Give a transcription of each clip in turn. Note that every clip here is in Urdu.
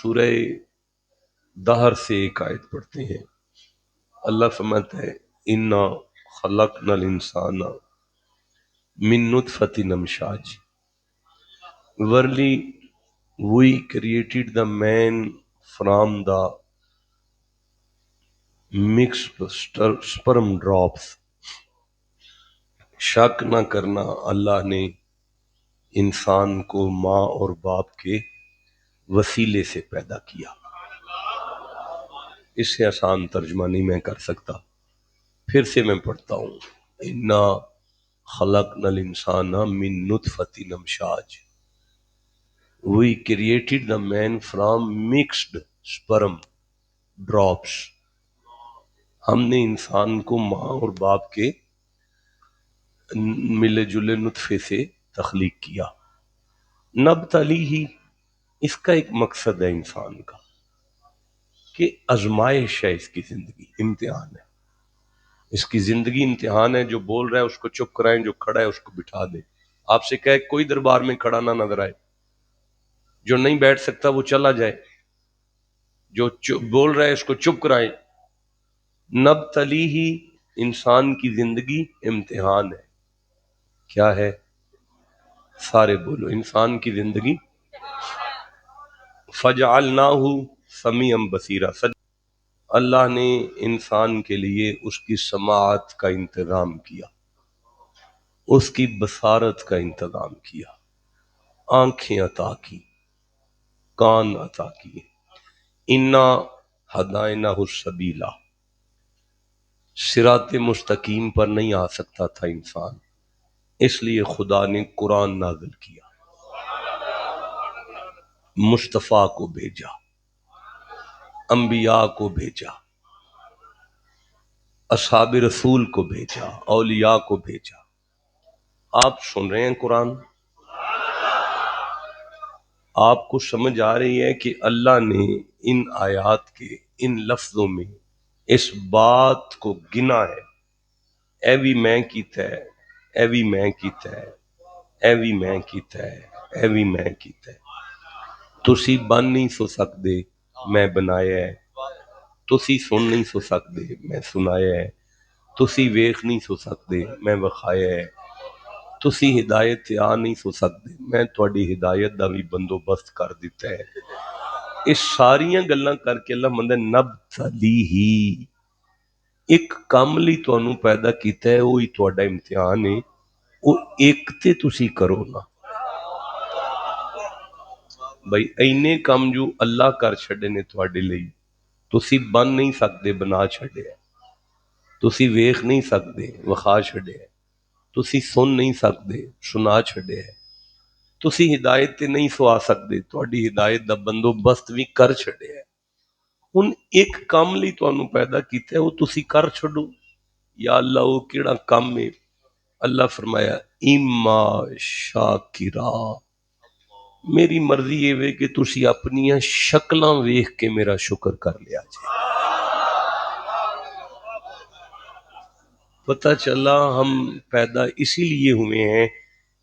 سورہ دہر سے ایک آیت پڑھتے ہیں۔ اللہ فرماتا ہے انا خلقنا الانسان من نطفۃ امشاج، verily we created the man from the mixed sperm drops۔ شک نہ کرنا اللہ نے انسان کو ماں اور باپ کے وسیلے سے پیدا کیا۔ اس سے آسان ترجمہ نہیں میں کر سکتا، پھر سے میں پڑھتا ہوں۔ انا خلقنا الانسان من نطفۃ امشاج، we created the man from mixed sperm drops۔ ہم نے انسان کو ماں اور باپ کے ملے جلے نطفے سے تخلیق کیا۔ نبتلی ہی، اس کا ایک مقصد ہے انسان کا کہ آزمائش ہے، اس کی زندگی امتحان ہے، اس کی زندگی امتحان ہے۔ جو بول رہا ہے اس کو چپ کرائیں، جو کھڑا ہے اس کو بٹھا دیں۔ آپ سے کہے کوئی دربار میں کھڑا نہ نظر آئے، جو نہیں بیٹھ سکتا وہ چلا جائے، جو بول رہا ہے اس کو چپ کرائیں۔ نبتلی ہی، انسان کی زندگی امتحان ہے۔ کیا ہے؟ سارے بولو، انسان کی زندگی فجعلناہ سمیعا بصیرا، اللہ نے انسان کے لیے اس کی سماعت کا انتظام کیا، اس کی بصارت کا انتظام کیا، آنکھیں عطا کی، کان عطا کیے۔ انا ہدیناہ السبیلا، صراط مستقیم پر نہیں آ سکتا تھا انسان، اس لیے خدا نے قرآن نازل کیا، مصطفیٰ کو بھیجا، انبیاء کو بھیجا، اصحاب رسول کو بھیجا، اولیاء کو بھیجا۔ آپ سن رہے ہیں قرآن، آپ کو سمجھ آ رہی ہے کہ اللہ نے ان آیات کے ان لفظوں میں اس بات کو گنا ہے، اے وی میں کیتا ہے، اے وی میں کیتا ہے، اے وی میں کیتا ہے، اے وی میں کیتا ہے۔ تسی بن نہیں سو سکدے، میں بنایا ہے۔ تسی سن نہیں سو سکدے، میں سنایا ہے۔ تسی ویخ نہیں سو سکدے، میں وکھایا ہے۔ تسی ہدایت تے آ نہیں سو سکدے، میں تہاڈی ہدایت دا بھی بندوبست کر دیتا ہے۔ اس ساریاں گلاں کر کے اللہ مندا نبتلیہ، ایک کام لئی تانوں پیدا کیتا ہے، وہی تہاڈا امتحان ہے، وہ ایک تے تسی کرو نا۔ بھئی اینے کام جو اللہ کر چھڑے نے تہاڈے لئی، تسی بن نہیں سکدے، بنا چھڑے۔ تسی ویخ نہیں سکدے، وکھا چھڑے۔ تسی سن نہیں سکدے، سنا چھڑے۔ تسی ہدایت تے نہیں سو آ سکدے، تہاڈی ہدایت دا بندوبست بھی کر چھڑے ہے۔ ہن ایک کام لئی تانوں پیدا کیتا ہے، وہ تسی کر چھڑو۔ یا اللہ وہ کیڑا کام ہے؟ اللہ فرمایا اما شاکرا، میری مرضی یہ وے کہ تسی اپنیاں شکلاں ویخ کے میرا شکر کر لیا جائے۔ پتہ چلا ہم پیدا اسی لیے ہوئے ہیں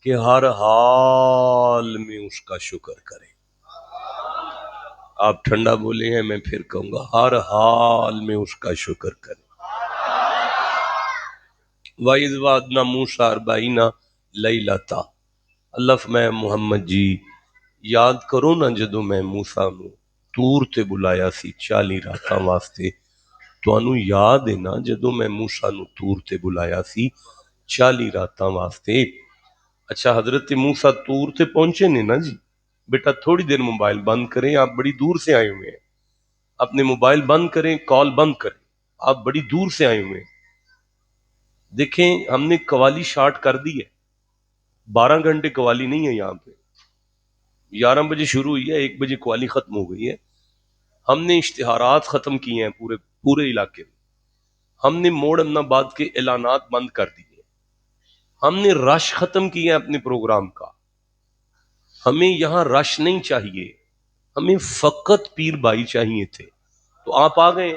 کہ ہر حال میں اس کا شکر کریں۔ آپ ٹھنڈا بولے ہیں، میں پھر کہوں گا، ہر حال میں اس کا شکر کریں۔ وَإِذْ وَعَدْنَا مُوسَىٰ 40 لَيْلَةً، اللہ فرمایا محمد جی یاد کرو نا جدوں میں موسیٰ نو طور تے بلایا سی 40 راتاں واسطے۔ تانوں یاد ہے نا جدوں میں موسیٰ نو طور تے بلایا سی 40 راتاں واسطے؟ اچھا حضرت موسیٰ طور تے پہنچے نے نا جی؟ بیٹا تھوڑی دیر موبائل بند کریں، آپ بڑی دور سے آئے ہوئے ہیں۔ اپنے موبائل بند کریں، کال بند کریں، آپ بڑی دور سے آئے ہوئے ہیں۔ دیکھیں ہم نے قوالی شارٹ کر دی ہے، 12 گھنٹے قوالی نہیں ہے یہاں پہ، 11 بجے شروع ہوئی ہے، 1 بجے قوالی ختم ہو گئی ہے۔ ہم نے اشتہارات ختم کیے ہیں پورے علاقے میں، ہم نے موڑ امن آباد کے اعلانات بند کر دیے، ہم نے رش ختم کیا ہے اپنے پروگرام کا۔ ہمیں یہاں رش نہیں چاہیے، ہمیں فقط پیر بھائی چاہیے تھے، تو آپ آ گئے۔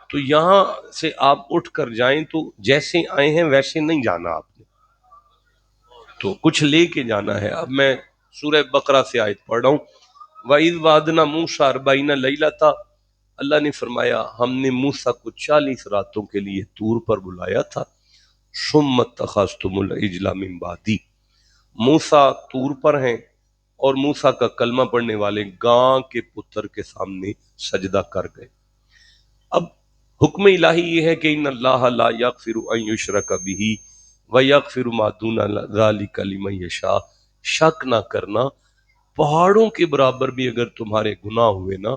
تو یہاں سے آپ اٹھ کر جائیں تو جیسے آئے ہیں ویسے نہیں جانا، آپ نے تو کچھ لے کے جانا ہے۔ اب میں سورہ بقرہ سے آیت پڑھ رہا ہوں، وَإِذْ وَعَدْنَا مُوسَىٰ 40 لَيْلَةً، اللہ نے فرمایا ہم نے موسیٰ کو 40 راتوں کے لیے طور پر بلایا تھا. ثُمَّ اتَّخَذْتُمُ الْعِجْلَ مِن بَعْدِی، موسیٰ طور پر ہیں اور موسیٰ کا کلمہ پڑھنے والے گاں کے پتر کے سامنے سجدہ کر گئے. اب حکم الہی یہ ہے کہ ان اللہ لا یغفر ان یشرک بہ ویغفر ما دون ذلک لمن یشاء. شک نہ کرنا، پہاڑوں کے برابر بھی اگر تمہارے گناہ ہوئے نا،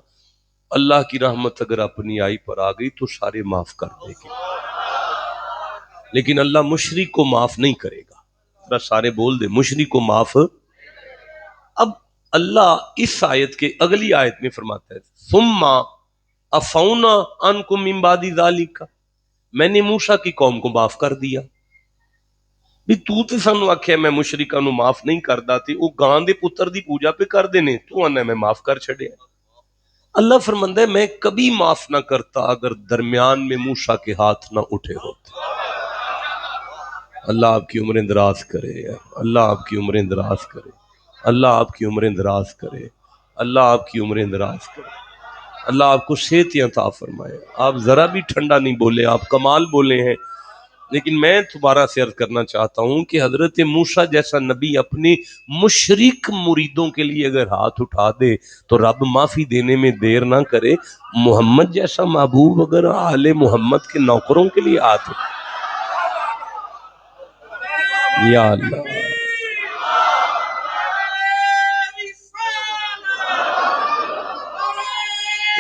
اللہ کی رحمت اگر اپنی آئی پر آ گئی تو سارے معاف کر دے گی، لیکن اللہ مشرک کو معاف نہیں کرے گا. ذرا سارے بول دے مشرک کو معاف. اب اللہ اس آیت کے اگلی آیت میں فرماتا ہے ثم عفونا عنکم من بعد ذلک، میں نے موسیٰ کی قوم کو معاف کر دیا. بھی تو تے سانو آکھیا میں مشرکاں نو معاف نہیں کردا تے او گاں دے پتر دی پوجا پہ کر دینے، تو آنا میں معاف کر چھڑیا. اللہ فرماندا ہے میں کبھی معاف نہ کرتا اگر درمیان میں موسیٰ کے ہاتھ نہ اٹھے ہوتے. اللہ آپ کی عمریں دراز کرے، اللہ آپ کی عمریں دراز کرے، اللہ آپ کی عمریں دراز کرے، اللہ آپ کی عمریں دراز کرے، اللہ آپ کو صحت عطا فرمائے. آپ ذرا بھی ٹھنڈا نہیں بولے، آپ کمال بولے ہیں. لیکن میں دوبارہ سے عرض کرنا چاہتا ہوں کہ حضرت موسیٰ جیسا نبی اپنے مشرک مریدوں کے لیے اگر ہاتھ اٹھا دے تو رب معافی دینے میں دیر نہ کرے. محمد جیسا محبوب اگر آل محمد کے نوکروں کے لیے ہاتھ اٹھا، یا اللہ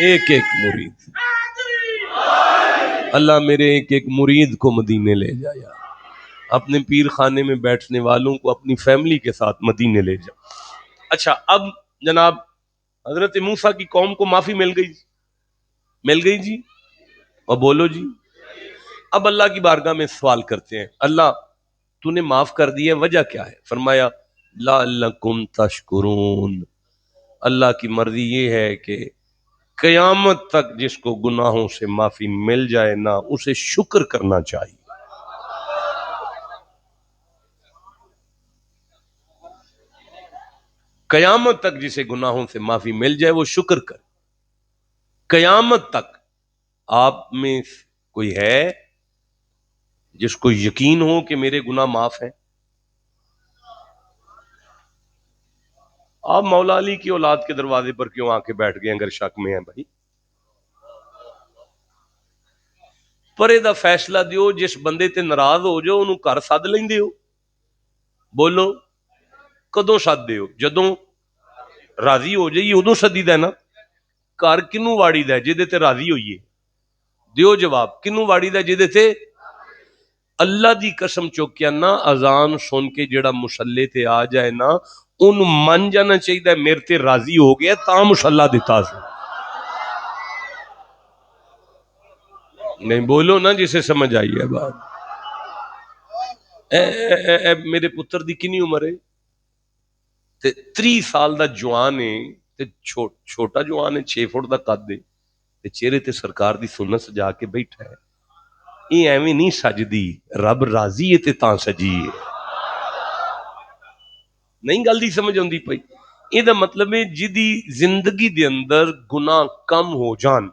ایک ایک مرید، اللہ میرے ایک ایک مرید کو مدینے لے جایا، اپنے پیر خانے میں بیٹھنے والوں کو اپنی فیملی کے ساتھ مدینے لے جا. اچھا اب جناب حضرت موسیٰ کی قوم کو معافی مل گئی، مل گئی جی، اور بولو جی. اب اللہ کی بارگاہ میں سوال کرتے ہیں اللہ تو نے معاف کر دیا، وجہ کیا ہے؟ فرمایا لعلکم تشکرون، اللہ کی مرضی یہ ہے کہ قیامت تک جس کو گناہوں سے معافی مل جائے نا اسے شکر کرنا چاہیے. قیامت تک جسے گناہوں سے معافی مل جائے وہ شکر کرے. قیامت تک آپ میں کوئی ہے جس کو یقین ہو کہ میرے گناہ معاف ہیں؟ آپ مولا علی کی اولاد کے دروازے پر کیوں آ کے بیٹھ گئے اگر شک میں ہیں بھائی؟ پرے دا فیصلہ دیو، جس بندے تے ناراض ہو جاؤ انہوں گھر سد لیندے ہو. بولو کدوں سد دیو؟ جدوں راضی ہو جائیے ادوں سدی دا نا. گھر کنوں واڑی دا جدے تے راضی ہوئیے؟ دیو جواب، کنوں واڑی دا جدے تے؟ اللہ دی قسم چوکیا نا اذان سن کے جڑا مسلے تے آ جائے نا ان من جانا چاہیے میرے تے راضی ہو گیا تا مسلح دیتا سے. نہیں بولو نا جسے سمجھ آئی ہے بات. اے میرے پتر دی کنی عمر ہے؟ تے 30 سال دا جوان ہے تے چھوٹا جوان ہے، 6 فٹ دا قد ہے تے چہرے تے سرکار دی سنت سجا کے بیٹھا ہے. یہ ایویں نہیں سجدی، رب راضی ہے تے تاں سجی ہے. نہیں گل دی سمجھ آندی پئی؟ یہ دا مطلب ہے جدی زندگی دے اندر گناہ کم ہو جان،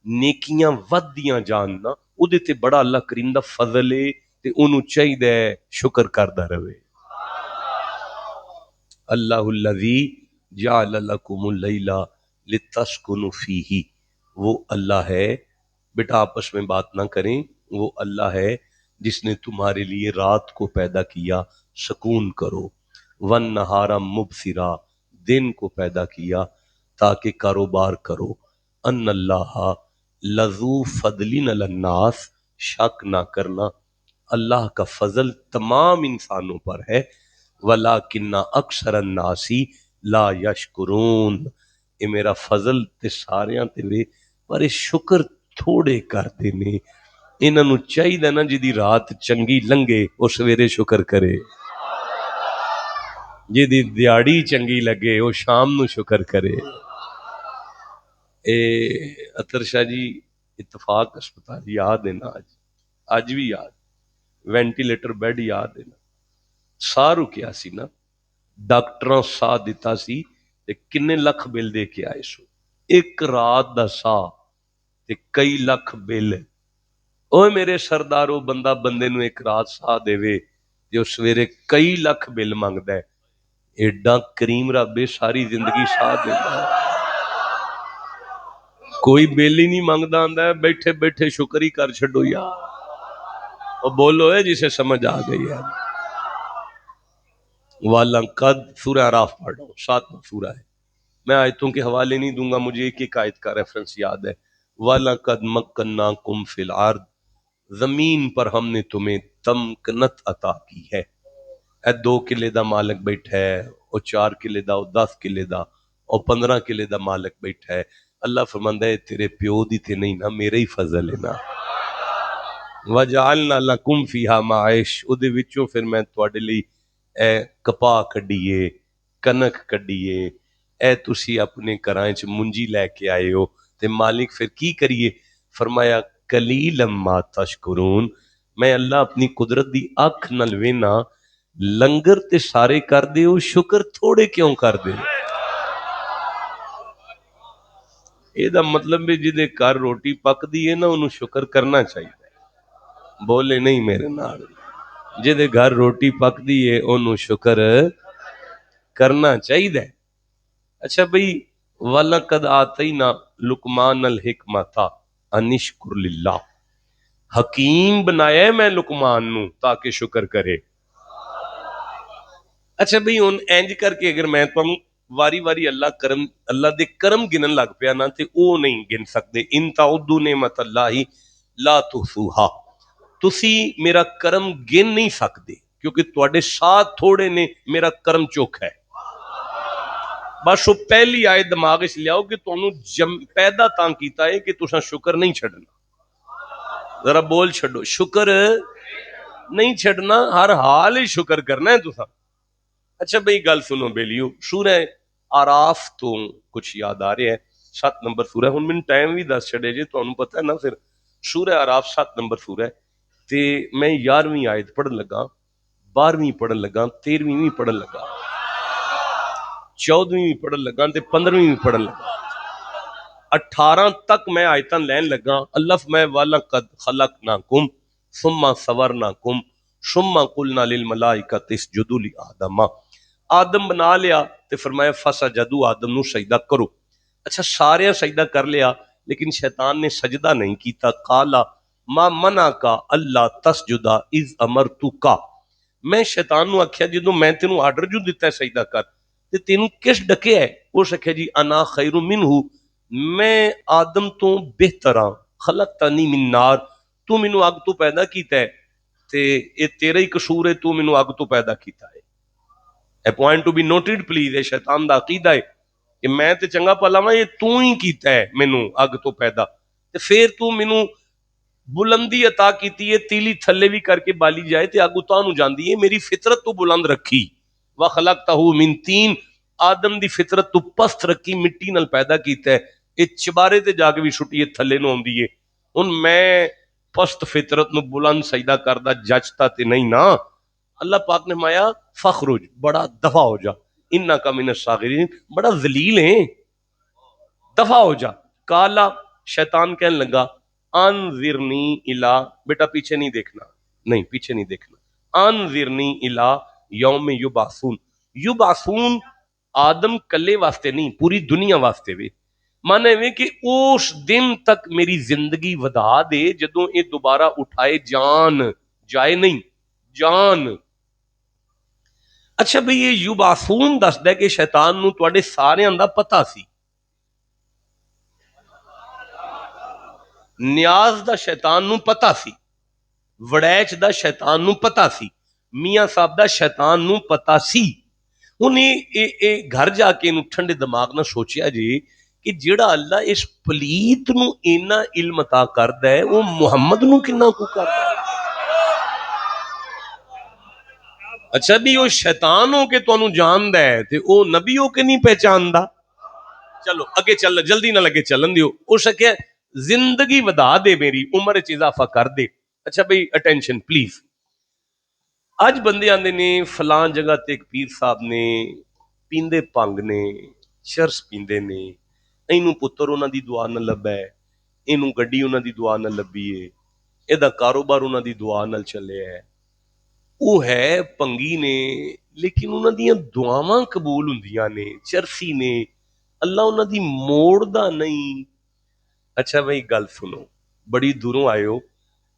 نیکیاں ودیاں جان نا، او دے تے بڑا اللہ کریم دا فضل ہے تے انہوں چاہیے شکر کردہ رہے. اللہ الذی جعل لکم اللیل لتسکنوا فیہ، وہ اللہ ہے، بیٹا آپس میں بات نہ کریں، وہ اللہ ہے جس نے تمہارے لیے رات کو پیدا کیا سکون کرو، والنہار مبصرا، دن کو پیدا کیا تاکہ کاروبار کرو. ان اللہ لذو فضل علی الناس، شک نہ کرنا اللہ کا فضل تمام انسانوں پر ہے. ولیکن اکثر الناس لا یشکرون، یہ میرا فضل تے ساریاں تے وے پر یہ شکر تھوڑے کر دینے. انہاں نوں چاہیے نا جدی رات چنگی لنگے او سویرے شکر کرے، جدی دیاڑی چنگی لگے او شام نو شکر کرے. اے اطہر شاہ جی اتفاق اسپتال یاد ہے نا، آج بھی یاد، وینٹیلیٹر بیڈ یاد ہے نا. ساہ رکیا سی نا، ڈاکٹراں ساہ دیتا سی تے کنے لکھ بل دے کے آئے سو، ایک رات دا سا تے کئی لکھ بل۔ اوے میرے سردارو، بندہ بندے نو ایک رات سا دے وے جو سویرے کئی لکھ بل منگدا ہے، ایڈا کریم رب ساری زندگی سا دیندا ہے، کوئی بل ہی نہیں منگدا، آندا ہے بیٹھے بیٹھے شکر ہی کر چھڈو یار۔ اور بولو ہے جسے سمجھ آ گئی ہے۔ وَلَقَدْ سورہ اعراف پڑھ رہا ہوں، 7واں سورہ ہے، میں آیتوں کے حوالے نہیں دوں گا، مجھے ایک ایک آیت کا ریفرنس یاد ہے۔ وَلَقَدْ مَكَّنَّاكُمْ فِي الْأَرْضِ، زمین پر ہم نے تمہیں تمکنت عطا کی ہے۔ اے 2 کلے دا مالک بیٹھا ہے، اور 4 کلے دا، اور 10 کلے دا، اور 15 کلے دا مالک بیٹھا ہے۔ اللہ فرماندا ہے تیرے پیو دی تے نہیں نا، میرے ہی فضل ہے نا۔ وَجَعَلْنَا لَكُمْ فِيهَا مَعَيْشَ، او دے وچوں پھر میں تواڈے لئی اے کپاہ کڈیے، کنک کڈیے، اے تسی اپنے گھراں وچ منجی لے کے آئے ہو، تے مالک پھر کی کریے؟ فرمایا قلیلا ما تشکرون، میں اللہ اپنی قدرت دی اکھ نال وینا، لنگر تے سارے کر دے ہو، شکر تھوڑے کیوں کر دے؟ اے دا مطلب ہے جدے گھر روٹی پک دی ہے نا، انہوں شکر کرنا چاہیے۔ بولے نہیں میرے نال، جدے گھر روٹی پک دی ہے انہوں شکر کرنا چاہیے۔ اچھا بھئی، وَلَقَدْ آتَيْنَا لُقْمَانَ الْحِکْمَةَ أَنِ اشْکُرْ لِلَّهِ، حکیم بنایا ہے میں لقمان نو تاکہ شکر کرے۔ اچھا بھئی ہن اینج کر کے اگر میں تم واری واری اللہ دے کرم گنن لگ پیا نا تے او نہیں گن سکدے۔ ان تعدوا نعمت اللہ لا تحصوها، تسی میرا کرم گن نہیں سکدے کیونکہ تواڈے ساتھ تھوڑے نے، میرا کرم چوکھا ہے۔ بس وہ پہلی آیت دماغ اس لیاؤ کہ تانوں پیدا تاں کیتا ہے کہ تساں شکر نہیں چھڈنا۔ ذرا بول چھڈو، شکر نہیں چھڈنا، ہر حال ہی شکر کرنا ہے تساں۔ اچھا بھئی گل سنو بیلیو، سورہ آراف تو کچھ یاد آ رہے ہیں، 7 نمبر سورہ، ہن میں ٹائم بھی دس چھڑے جے، تانوں پتہ ہے نا، پھر سورہ آراف 7 نمبر سورہ ہے، تے میں 11ویں آیت پڑھن لگا، 12ویں پڑھن لگا، 13ویں بھی پڑھن لگا، 14ویں بھی پڑھن لگا، تے 15ویں بھی پڑھن لگا، 18 تک میں آیتاں لین لگا۔ اللہ فرمائے وَلَقَدْ خَلَقْنَاكُمْ ثُمَّ صَوَّرْنَاكُمْ ثُمَّ قُلْنَا لِلْمَلَائِكَةِ اسْجُدُوا لِآدَمَ، آدم بنا لیا تے فرمایا فسجدوا، آدم نو سجدہ کرو۔ اچھا سارے سجدہ کر لیا لیکن شیطان نے سجدہ نہیں کیتا۔ قالا ما منعک اللہ تسجد اذ امرتک، میں شیطان نو آکھیا جدوں میں تینوں آرڈر جو دیتا ہے سجدہ کر تے تینوں کس ڈکیا ہے؟ اس آکھیا جی انا خیر منہ، میں آدم تو بہتر ہاں، خلقتنی من نار، تو مینوں اگ تو پیدا کیتا ہے تے اے تیرا ہی قصور ہے، تو مینوں اگ تو پیدا کیتا ہے۔ A point to be noted please, اے شیطان دا عقیدہ ہے کہ میں تے چنگا پلا وا، یہ تو ہی کیتا ہے مینوں اگ تو پیدا، تے پھر تو مینوں بلندی عطا کیتی ہے، تیلی تھلے بھی کر کے بالی جائے تے اگ اتاں نو جاندی ہے، میری فطرت تو بلند رکھی۔ وَخَلَقْتَهُ مِن طِین، آدم دی فطرت تو پست رکھی، مٹی نال پیدا کیتا ہے، اے چبارے تے جا کے بھی چھٹی تھلے نو آندی ہے۔ ہن میں پست فطرت نو بلند سجدہ کردا جچتا تے نہیں نا۔ اللہ پاک نے مایا فخرج، بڑا دفع ہو جا، انکا من الصاغرین، بڑا ذلیل ہیں، دفع ہو جا۔ کالا، شیطان کہنے لگا انذرنی الی، بیٹا پیچھے نہیں دیکھنا، نہیں پیچھے نہیں دیکھنا، انذرنی الی یوم یبعثون، یبعثون آدم کلے واسطے نہیں، پوری دنیا واسطے بھی، مانے میں کہ اس دن تک میری زندگی ودا دے جدوں یہ دوبارہ اٹھائے جان، جائے نہیں جان۔ اچھا بھئی یہ یبعثون دسدا ہے کہ شیطان نو تواڈے سارے دا پتہ سی، نیاز دا شیطان نو پتہ سی، وڑیچ دا شیطان نو پتہ سی، میاں صاحب دا شیطان نو پتہ سی۔ انہیں گھر جا کے انہوں ٹھنڈے دماغ نہ سوچیا جی کہ جڑا اللہ اس پلیت نو اینا علم عطا کردا ہے وہ محمد نو کنا کو کردا ہے۔ اچھا بھی وہ شیطان ہو کے تو انہوں جاندا ہے تے وہ نبی ہو کے نہیں پہچاندا۔ چلو اگے چل، جلدی نہ لگے چلن دیو، او سکے زندگی ودا دے، میری عمر وچ اضافہ کر دے۔ اچھا بھئی اٹینشن پلیز، اج بندے آندے نے فلاں جگہ تے ایک پیر صاحب نے پیندے پنگ نے ਚਰਸ ਪੀਂਦੇ ਨੇ, ਇਹਨੂੰ ਪੁੱਤਰ ਉਹਨਾਂ ਦੀ ਦੁਆ ਨਾਲ ਲੱਭਾ ਹੈ, ਇਹਨੂੰ ਗੱਡੀ ਉਹਨਾਂ ਦੀ ਦੁਆ ਨਾਲ ਲੱਭੀ ਹੈ, ਇਹਦਾ ਕਾਰੋਬਾਰ ਉਹਨਾਂ ਦੀ ਦੁਆ ਨਾਲ ਚੱਲਿਆ ਹੈ। ਉਹ ਹੈ ਭੰਗੀ ਨੇ, ਲੇਕਿਨ ਉਹਨਾਂ ਦੀਆਂ ਦੁਆਵਾਂ ਕਬੂਲ ਹੁੰਦੀਆਂ ਨੇ, ਚਰਸੀ ਨੇ, ਅੱਲਾ ਉਹਨਾਂ ਦੀ ਮੋੜਦਾ ਨਹੀਂ। ਅੱਛਾ ਬਈ ਗੱਲ ਸੁਣੋ, ਬੜੀ ਦੂਰੋਂ ਆਇਓ,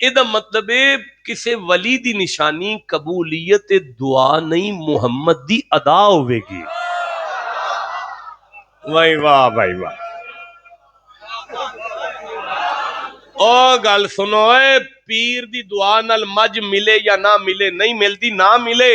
ਇਹਦਾ ਮਤਲਬ ਹੈ ਕਿਸੇ ਵਲੀ ਦੀ ਨਿਸ਼ਾਨੀ ਕਬੂਲੀਅਤ ਦੁਆ ਨਹੀਂ, ਮੁਹੰਮਦ ਦੀ ਅਦਾ ਹੋਵੇਗੀ। ਵਾਹ ਵਾਹ ਭਾਈ ਵਾਹ। ਉਹ ਗੱਲ ਸੁਣੋ, ਏ ਪੀਰ ਦੀ ਦੁਆ ਨਾਲ ਮੱਝ ਮਿਲੇ ਜਾਂ ਨਾ ਮਿਲੇ, ਨਹੀਂ ਮਿਲਦੀ ਨਾ ਮਿਲੇ,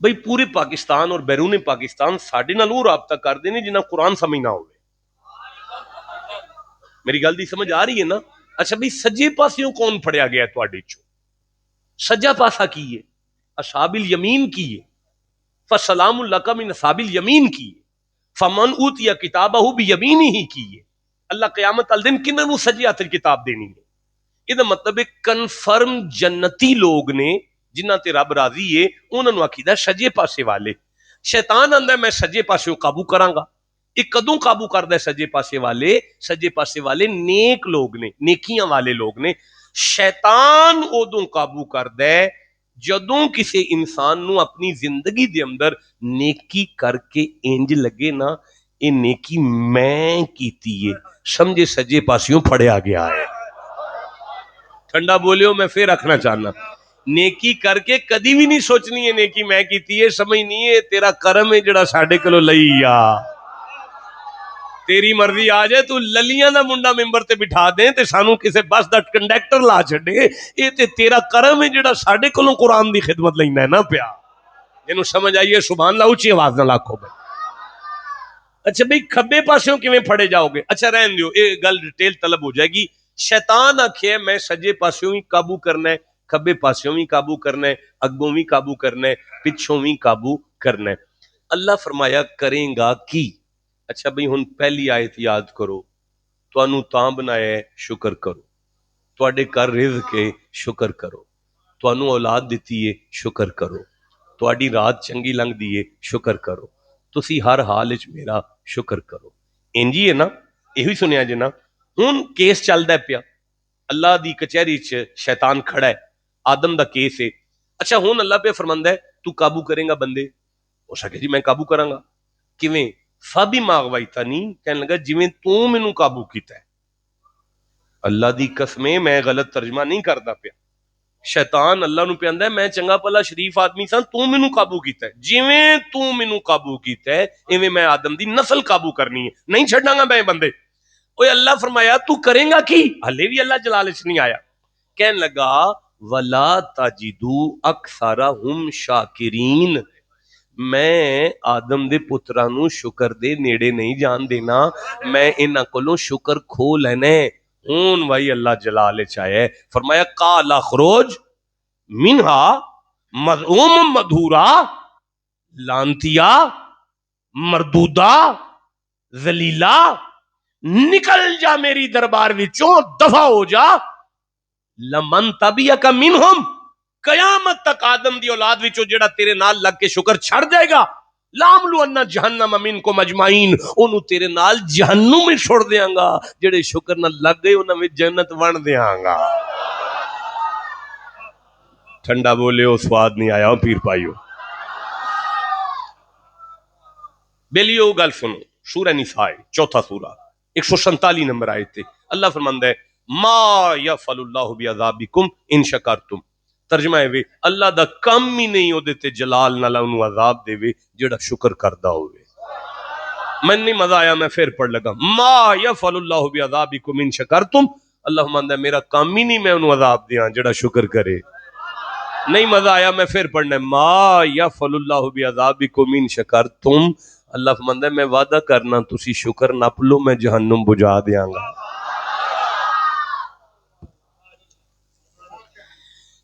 بھئی پورے پاکستان اور بیرون پاکستان ساڈے نال وہ رابطہ کردے نے جنہاں قرآن سمجھنا ہوئے. میری گل دی سمجھ آ رہی ہے نا؟ اچھا بھئی سجے پاسیوں کون پڑھیا گیا ہے تواڈے چوں؟ سجا پاسا کی ہے؟ اصحاب الیمین کی ہے. فسلام لک من اصحاب الیمین کی ہے. فمن اوتی کتابہ بیمینہ کی ہے. اللہ قیامت والے دن کنہاں نوں سجے ہاتھ کتاب دینی ہے؟ یہ مطلب ہے کنفرم جنتی لوگ نے جنہاں تے رب راضی ہے انہاں نوں آکھیدا سجے پاسے والے. شیطان آندا ہے میں سجے پاسے قابو کراں گا. یہ کدوں قابو کردا ہے سجے پاسے والے؟ سجے پاسے والے نیک لوگ نے، نیکیاں والے لوگ نے. شیطان ادوں قابو کردا ہے جدوں کسی انسان نو اپنی زندگی دے اندر نیکی کر کے انج لگے نا یہ نیکی میں کیتی ہے، سمجھے سجے پاسیوں پھڑیا گیا ہے. ٹھنڈا بولیو، میں پھر رکھنا چاہنا. نیکی کر کے کدی بھی نہیں سوچنی ہے نیکی میں کیتی ہے، سمجھنی ہے تیرا کرم ہے جڑا ساڈے کولوں لئی آ. تیری مرضی آ جائے تو للیاں دا منڈا ممبر تے بٹھا دیں تے سانو کسے بس دا کنڈکٹر لا چھڈے، اے تے تیرا کرم ہے جڑا ساڈے کولوں قرآن دی خدمت لینا ہے نا پیا. جنوں سمجھ آئیے سبحان اللہ اونچی آواز نال آکھو بھائی. اچھا بھئی کھبے پاسوں کیویں پھڑے جاؤ گے؟ اچھا رہن دیو، یہ گل ڈیٹیل طلب ہو جائے گی. شیطان آکھے میں سجے پاسوں ہی قابو کرنا ہے، کھبے پاسوں ہی قابو کرنا ہے، اگوں بھی قابو کرنا ہے، پچھوں بھی قابو کرنا ہے. اللہ فرمایا کریں گا کی؟ اچھا بھئی ہن پہلی آیت یاد کرو. تانوں تاں بنایا ہے شکر کرو. تواڈے گھر رزق ہے شکر کرو. تانوں اولاد دتی ہے شکر کرو. تواڈی رات چنگی لنگ دی ہے شکر کرو. تسی ہر حال وچ میرا شکر کرو. انجی ہے نا؟ یہی سنیا جی نا؟ ہن کیس چلدا پیا اللہ دی کچہری چ، شیطان کھڑا ہے، آدم دا کیس ہے. اچھا ہن اللہ پہ فرماندا ہے تو قابو کرے گا بندے؟ ہو سکے جی میں قابو کراں گا. کیویں؟ فَبِمَا أَغْوَيْتَنِي، کہنے لگا جویں تو مینوں قابو کیتا ہے. اللہ دی قسمیں میں غلط ترجمہ نہیں کردا پیا. شیطان اللہ نو پہندا ہے میں چنگا پلا شریف آدمی سا، تو مینوں قابو کیتا ہے. جویں تو مینوں قابو کیتا ہے ایویں میں آدم دی نسل قابو کرنی ہے، نہیں چھڈاں گا میں بندے. اوے اللہ فرمایا تو کریں گا کی؟ ہلے بھی اللہ جلال وچ نہیں آیا. کہنے لگا وَلَا تَجِدُوا أَكْثَرَهُمْ شَاكِرِينَ، میں آدم دے پتراں نو شکر دے نیڑے نہیں جان دینا، میں انہاں کولوں شکر کھو لینے. ہون بھائی اللہ جلال چاہے فرمایا قال اخرج منہا مذعوم مدھورا لانتیا مردودا ذلیلا، نکل جا میری دربار وچوں، دفع ہو جا. لمن تبیک منہم، قیامت تک آدم دی اولاد وچوں جڑا تیرے نال لگ کے شکر چھڑ جائے گا، لاملو ان جہنم منکم اجمعین، اونوں تیرے نال جہنم میں چھوڑ دیاں گا. جڑے شکر نہ لگ گئے انہاں وچ جنت ون دیاں گا. ٹھنڈا بولے او سواد نہیں آیا پیر پائیو. بیلیو گل سنو، سورہ نساء چوتھا سورہ 147 نمبر آیت تے اللہ فرماندا ہے ما یفعل اللہ بعذابکم ان شکرتم. ترجمہ ہے وے اللہ دا کم ہی نہیں او تے جلال نال انہوں عذاب دے وے جڑا شکر کردا ہوئے. من نہیں مزہ آیا میں پھر پڑھ لگا ما یفعل اللہ بعذابکم ان شکرتم. اللہ فرماندا ہے میرا کام ہی نہیں میں انہوں عذاب دیاں جڑا شکر کرے. نہیں مزہ آیا میں پھر پڑھنا ہے ما یفعل اللہ بعذابکم ان شکرتم. اللہ فرماندا ہے میں وعدہ کرنا تسی شکر نپ لو میں جہنم بجھا دیاں گا.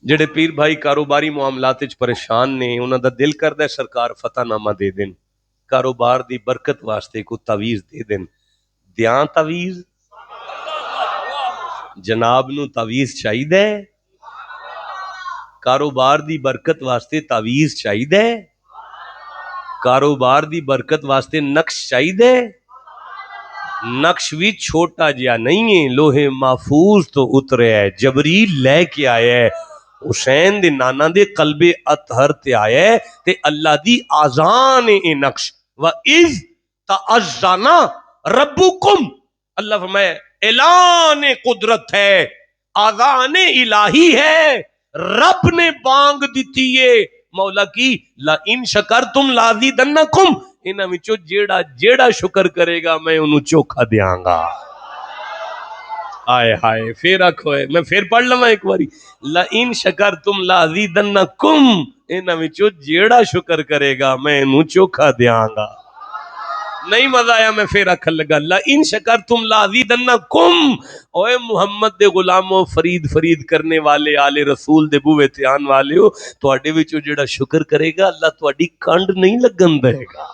جڑے پیر بھائی کاروباری معاملات وچ پریشان نے انہاں دا دل کردا ہے سرکار فتح نامہ دے دین، کاروبار دی برکت واسطے کو تعویذ دے دین. دیاں تعویذ؟ جناب نو تعویذ چاہیدے؟ کاروبار دی برکت واسطے تعویذ چاہیدے؟ کاروبار دی برکت واسطے نقش چاہیدے؟ نقش بھی چھوٹا جیا نہیں ہے، لوہے محفوظ تو اترے ہے، جبریل لے کے آیا ہے، حسین دے نانا دے قلب اطہر تے آیا ہے تے اللہ دی آزان اے نقش. وَإِذْ تَعَزَّنَا رَبُّكُمْ، اللہ فرمائے اعلان قدرت ہے، آزان الہی ہے، رب نے بانگ دیتی ہے مولا کی لَإِن شَكَرْتُمْ لَأَزِيدَنَّكُمْ، انہاں وچوں جیڑا جیڑا شکر کرے گا میں انہوں چوکھا دیاں گا. آئے پھر رکھو میں پھر پڑھ لوں ایک باری لَإِن شَكَرْتُمْ لَأَزِيدَنَّكُمْ انہاں وچوں جیڑا شکر کرے گا میں انہوں چوکھا دیاں گا. نہیں مزہ آیا میں پھر آکھن لگا اللہ ان شکرتم لازیدنکم. اوے محمد دے غلامو فرید کرنے والے آل رسول دے بوئے تے آن والے ہو تواڈے وچوں جیڑا شکر کرے گا اللہ تواڈی کنڈ نہیں لگن دے گا.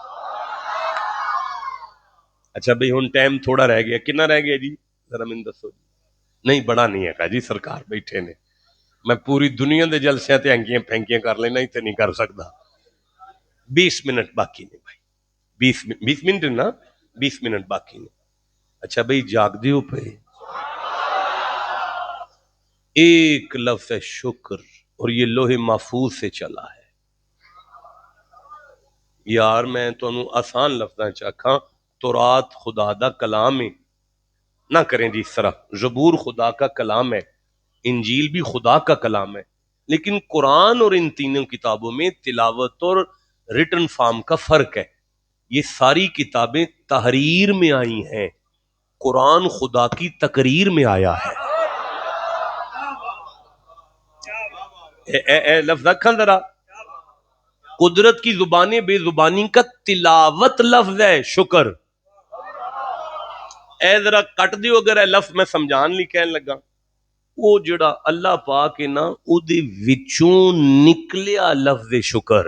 اچھا بھئی ہن ٹائم تھوڑا رہ گیا. کنا رہ گیا جی ذرا میں دسو جی. نہیں بڑا نہیں ہے جی سرکار بیٹھے نے. میں پوری دنیا دے جلسیاں تے ہنکیاں پھینکیاں کر لینا ہی تے نہیں کر سکتا. 20 منٹ باقی نے بھائی. 20 منٹ نا 20 منٹ باقی نے. اچھا بھئی جاگ دیو پہ ایک لفظ ہے شکر اور یہ لوح محفوظ سے چلا ہے. یار میں تو انہوں آسان لفظاں چاکھاں تورات خدا دا کلام ہے نہ کریں جی اس طرح. زبور خدا کا کلام ہے, انجیل بھی خدا کا کلام ہے, لیکن قرآن اور ان تینوں کتابوں میں تلاوت اور ریٹن فارم کا فرق ہے. یہ ساری کتابیں تحریر میں آئی ہیں, قرآن خدا کی تقریر میں آیا ہے. اے لفظ رکھاں ذرا. قدرت کی زبان بے زبانی کا تلاوت لفظ ہے شکر. اے ذرا کٹ دیو اگر اے لفظ میں سمجھان لی کہن لگا. وہ جڑا اللہ پاک ہے نا او دے وچوں نکلیا لفظ شکر.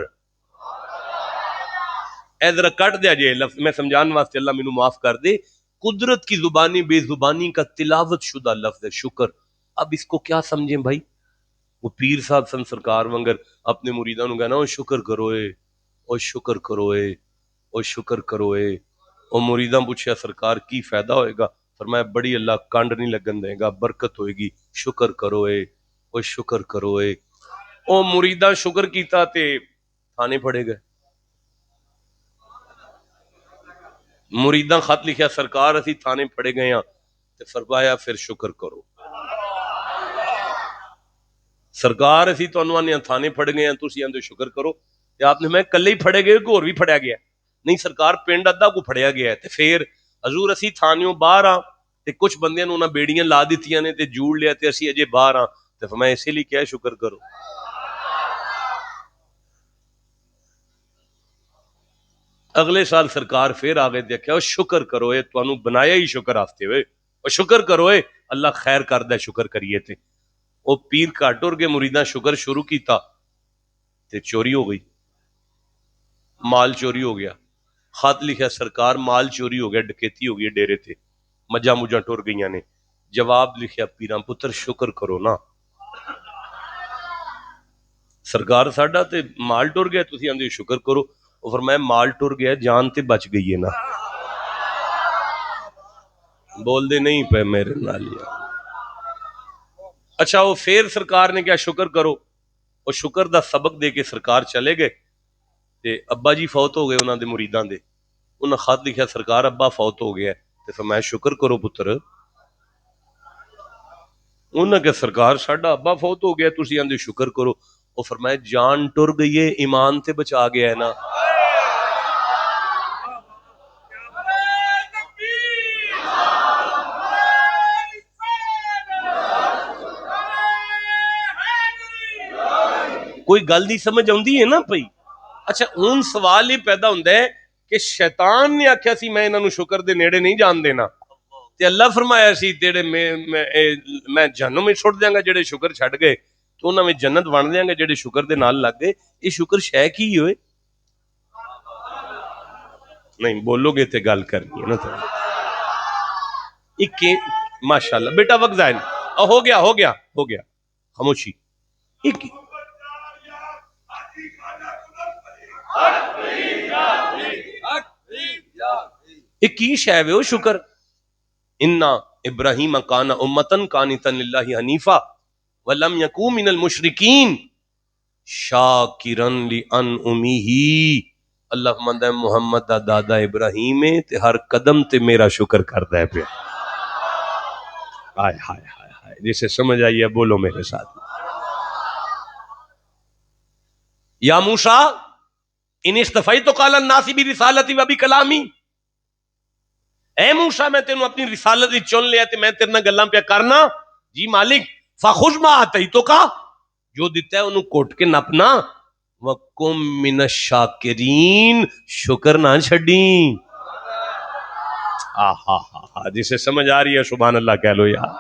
اے ذرا کٹ دیا جے لفظ میں سمجھان واسطے, اللہ مینوں معاف کر دے. قدرت کی زبانی بے زبانی کا تلاوت شدہ لفظ ہے شکر. اب اس کو کیا سمجھیں بھائی؟ وہ پیر صاحب سن سرکار وانگر اپنے مریداں نوں کہنا او شکر کرو اے, او شکر کرو اے, او شکر کرو اے. او مریداں پوچھیا سرکار کی فائدہ ہوئے گا؟ فرمایا بڑی اللہ کانڈ نہیں لگن دے گا, برکت ہوئے گی. شکر کرو اے, او شکر کرو اے. او مریداں شکر کیتا تے تھانے پھڑے گئے. مریداں خط لکھیا سرکار اسی تھانے پھڑے گئے ہاں, تے فرمایا پھر شکر کرو. سرکار اسی تو انوانے تھانے پھڑ گئے ہیں تسی آندے شکر کرو. تے آپ نے میں کلے ہی پھڑے گئے کہ اور بھی پھڑیا گیا؟ نہیں سرکار پنڈ ادھا کو پھڑیا گیا ہے. تے پھر حضور اسی تھانیوں باہر آ تے کچھ بندیاں نوں انہاں بیڑیاں لا دتیاں نے تے جوڑ لیا تے اسی اجے باہر آ. تے فرمایا اسی لیے کیا ہے شکر کرو. اگلے سال سرکار پھر آگے دیکھا شکر کرو اے, تانوں بنایا ہی شکر آستے ہوئے, اور شکر کرو اے اللہ خیر کردہ شکر کریے. تے او پیر کٹ ٹر کے مریداں شکر شروع کیتا تے چوری ہو گئی, مال چوری ہو گیا. خط لکھا سرکار مال چوری ہو گیا, ڈکیتی ہو گئی ڈیرے تے, مجھا مجھا ٹر گئیاں نے. جواب لکھیا پیراں پتر شکر کرو نا. سرکار ساڈا تے مال ٹر گیا تسی آندے شکر کرو. وہ فرمایا مال ٹر گیا جان تے بچ گئی ہے نا. بول دے نہیں پہ میرے نال یار. اچھا وہ پھر سرکار نے کیا شکر کرو, وہ شکر دا سبق دے کے سرکار چلے گئے. تے ابا جی فوت ہو گئے انہاں دے مریداں دے. انہاں خط لکھیا سرکار ابا فوت ہو گیا. تے فرمایا شکر کرو پتر. انہاں کہ سرکار ساڈا ابا فوت ہو گیا تسی آندے شکر کرو. وہ فرمایا جان ٹر گئی ہے ایمان تے بچا گیا ہے نا. کوئی گل دی سمجھ آندی ہے نا پئی. اچھا ہن سوال یہ پیدا ہوندا ہے کہ شیطان نے آکھیا سی میں انہاں نوں شکر دے نیڑے نہیں جان دینا, تے اللہ فرمایا سی تیرے میں جہنم میں چھوڑ دیاں گا جڑے شکر چھڈ گئے, تو انہاں میں جنت بن دیاں گا جڑے شکر دے نال لگ گئے. یہ شکر شے کی ہوئے؟ نہیں بولو گے تے گل کرنی ہے نا. ایک ماشاءاللہ بیٹا وقت ضائع ہو گیا خاموشی. ایک کی شے وے او شکر. انا ابراہیم کان امتن قانتا للہ حنیفا ولم یکن من المشرکین شاکرا لانعمہ. اللہ فرماندا ہے محمد دا دادا ابراہیم ہے تے ہر قدم تے میرا شکر کردا ہے پیا. ہائے ہائے ہائے ہائے, جسے سمجھ آئی ہے بولو میرے ساتھ. یا موسیٰ ان اصطفیت قال الناس برسالتی و بکلامی. اے موسیٰ میں تینوں اپنی رسالت ہی چن لیا تے میں تیرے نال گلاں پیا کرنا. جی مالک فخذ ما آتیتک, جو دیتا ہے انہوں کوٹ کے نپنا. وَقُم مِّنَ الشَّاكِرِينَ، شکر نہ چھڈیں. آہا، جسے سمجھ آ رہی ہے سبحان اللہ کہہ لو یار.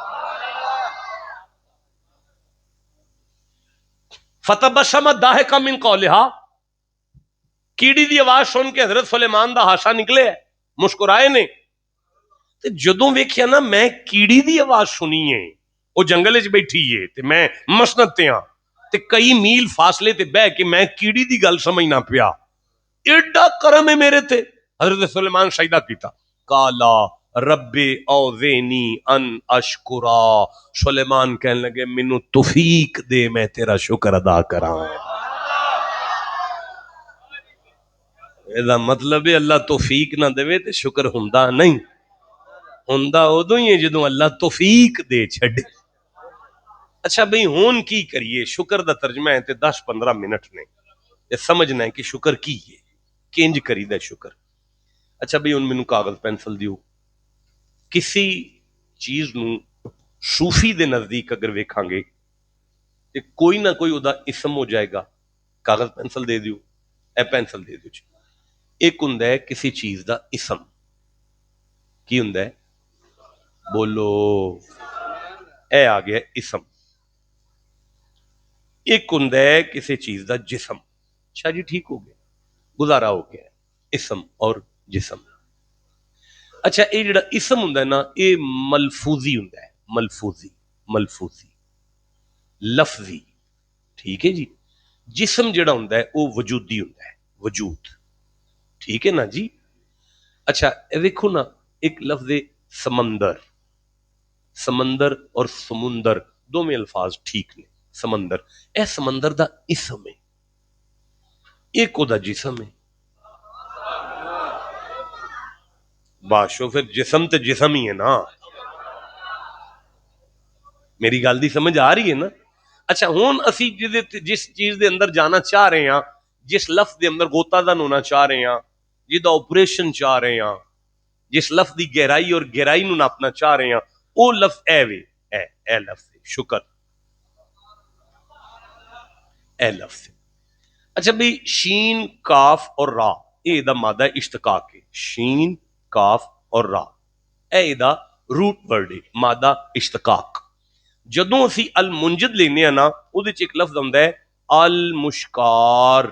فَتَبَسَّمَ ضَاحِكًا مِّن قَوْلِهَا، کیڑی دی آواز سن کے حضرت سلیمان دا ہاسا نکلے، مسکرائے نے. تے جدوں ویکھیا نا میں کیڑی دی آواز سنی ہے، وہ جنگل وچ بیٹھی ہے تے میں مسند تے ہاں تے کئی میل فاصلے تے بہ کے میں کیڑی دی گل سمجھنا پیا. ایڈا کرم ہے میرے تے. حضرت سلیمان سجدہ کیتا. کالا رب اوزینی ان اشکرا، سلیمان کہنے لگے مینوں توفیق دے میں تیرا شکر ادا کراں. ایدا مطلب ہے اللہ توفیق نہ دے تے شکر ہوندا نہیں، ہوندا ادوں ہی ہے جدوں اللہ توفیق دے چھڈے. اچھا بھئی ہون کی کریے؟ شکر دا ترجمہ ہے تے 10-15 منٹ نے یہ سمجھنا ہے کہ شکر کی ہے، کنج کری دا شکر. اچھا بھئی ہن مینوں کاغذ پینسل دیو. کسی چیز نو صوفی دے نزدیک اگر ویکھاں گے تے کوئی نہ کوئی او دا اسم ہو جائے گا. کاغذ pencil they Dev, a pencil دے دیو جی. ایک ہوندا ہے کسی چیز دا اسم، کی ہوندا ہے؟ بولو، اے آ گیا اسم. ایک ہوندا ہے کسی چیز دا جسم. اچھا جی ٹھیک ہو گیا، گزارا ہو گیا اسم اور جسم. اچھا یہ جڑا اسم ہوندا ہے نا یہ ملفوظی ہوندا ہے، ملفوظی لفظی. ٹھیک ہے جی. جسم جڑا ہوندا ہے وہ وجودی ہوندا ہے، وجود. ٹھیک ہے نا جی. اچھا دیکھو نا ایک لفظ سمندر، سمندر اور سمندر دو میں الفاظ ٹھیک نے. سمندر، اے سمندر دا اسم ہے، ایک دا جسم ہے. باشو پھر جسم تے جسم ہی ہے نا. میری گل دی سمجھ آ رہی ہے نا. اچھا ہون اسی جس چیز دے اندر جانا چاہ رہے ہیں، جس لفظ دے اندر گوتا دن ہونا چاہ رہے ہیں، جدا آپریشن چاہ رہے ہیں، جس لفظ دی گہرائی اور گہرائی نو ناپنا چاہ رہے ہیں، او لفظ اے وے، اے لفظ شکر، اے لفظ. اچھا بھئی شین کاف اور را اے دا مادہ اشتقاق ہے. شین کاف اور را اے دا روٹ ورڈ ہے، مادہ اشتقاق. جدوں اسی المنجد لینے ہیں نا او دے چ ایک لفظ ہوندا ہے المشکار.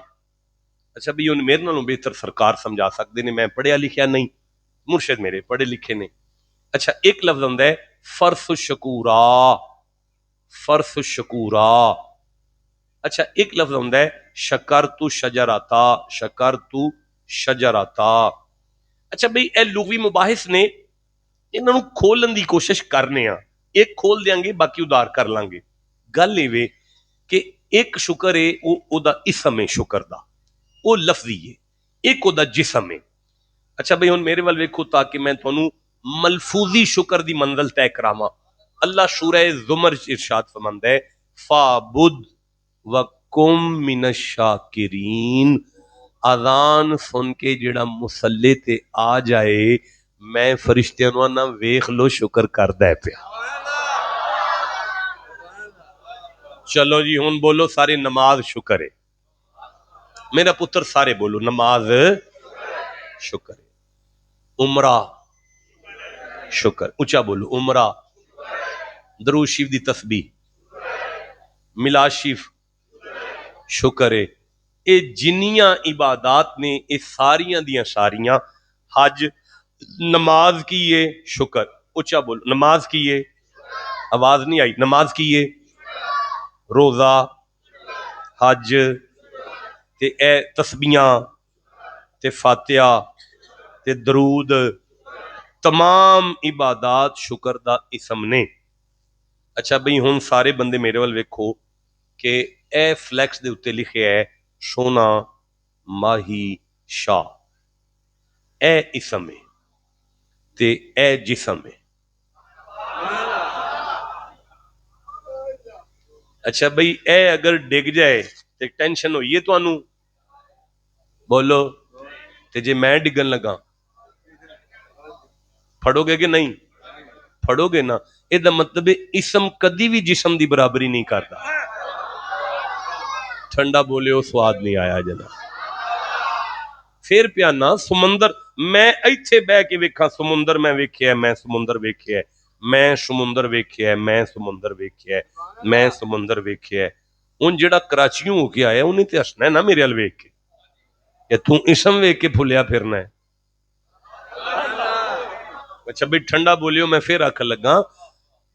اچھا بھئی ان میرے نالوں بہتر سرکار سمجھا سکدے نے، میں پڑھیا لکھیا نہیں، مرشد میرے پڑھے لکھے نے. اچھا ایک لفظ ہوندا ہے فرس الشکورا، فرس الشکورا. اچھا ایک لفظ ہوندا ہے شکرت شجراتا، شکرت شجراتا. اچھا بھئی اے لغوی مباحث نے، انہاں نو کھولن دی کوشش کرنے ہاں. ایک کھول دیاں گے باقی ادار کر لیں گے. گل ایویں کہ ایک شکر ہے او دا اسم ہے، شکر دا او لفظی ہے، ایک او دا جسم ہے. اچھا بھئی ہن میرے ول ویکھو تاکہ میں تھانوں ملفوظی شکر دی منزل طے کراواں. اللہ سورہ زمر ارشاد فرماندا ہے فَعْبُدْ وَقُم مِّنَ الشَّاكِرِينَ. اذان سن کے جڑا مصلی تے آ جائے میں فرشتیاں نوں نہ ویکھ لو شکر کردا ہے پیا. چلو جی ہن بولو سارے نماز شکر ہے. میرا پتر سارے بولو نماز شکر ہے. عمرہ شکر، اونچا بولو عمرہ. درود شریف دی تسبیح، میلاد شریف شکر ہے. اے جنیاں عبادات نے اے ساریاں دیاں ساریاں، حج نماز کی ہے شکر. اونچا بولو نماز کی ہے، آواز نہیں آئی، نماز کی ہے، روزہ، حج تے اے تسبیحاں تے فاتحہ تے درود، تمام عبادات شکر دا اسم نے. اچھا بھئی ہن سارے بندے میرے ول ویکھو کہ اے فلیکس دے اوتے لکھیا ہے سونا ماہی شاہ. اے اسم ہے تے اے جسم ہے. اچھا بھئی اے اگر ڈگ جائے تے ٹینشن ہوئی ہے تانوں؟ بولو. تے جے میں ڈگن لگا پھڑو گے کہ نہیں؟ پھڑو گے نا. اے دا مطلب اسم کدی بھی جسم دی برابری نہیں کرتا. ٹھنڈا بولے ہو سواد نہیں آیا جناب. پھر پیانا سمندر میں ایتھے بہ کے ویکھاں سمندر میں ویکھیا میں سمندر ویکھیا میں سمندر ویکھیا میں سمندر ویکھیا میں سمندر ویکھیا ہن جڑا کراچیوں ہو کے آیا انہیں تے ہسنا ہے نا میرے ال ویکھ کے کہ تو اسم ویکھ کے پھلیا پھرنا ہے. اچھا بھئی ٹھنڈا بولیو میں پھر آکھن لگا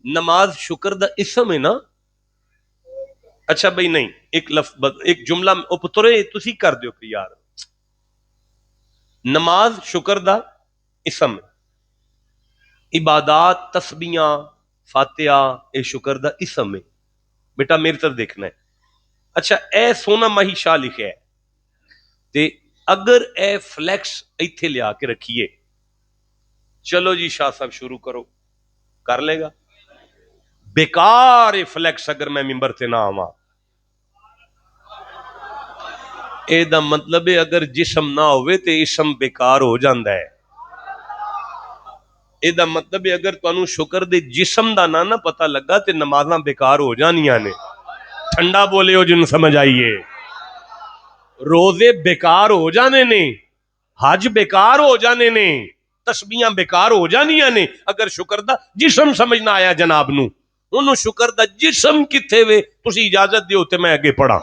نماز شکر دا اسم ہے نا. اچھا بھئی نہیں ایک لفظ ایک جملہ او پترے تسی کر دیو کہ یار نماز شکر دا اسم ہے عبادات تسبیحاں فاتحہ اے شکر دا اسم ہے. بیٹا میری طرف دیکھنا ہے. اچھا اے سونا ماہی شاہ لکھے ہے تے اگر اے فلیکس ایتھے لیا کے رکھیے چلو جی شاہ صاحب شروع کرو کر لے گا بیکار فلیکس اگر میں ممبر تے نہ آواں اے دا مطلب ہے اگر جسم نہ ہوئے تے اسم بیکار ہو جاندا ہے. اے دا مطلب ہے اگر تانوں شکر دے جسم دا نہ پتہ لگا تے نمازاں بیکار ہو جانیاں نے. ٹھنڈا بولے ہو جن سمجھ آئیے روزے بیکار ہو جانے نے حج بیکار ہو جانے نے تسبیحاں بیکار ہو جانیاں نے اگر شکر دا جسم سمجھنا آیا جناب نو انہوں شکر دا جسم کتھے وے تسی اجازت دیو تے میں اگے پڑھا.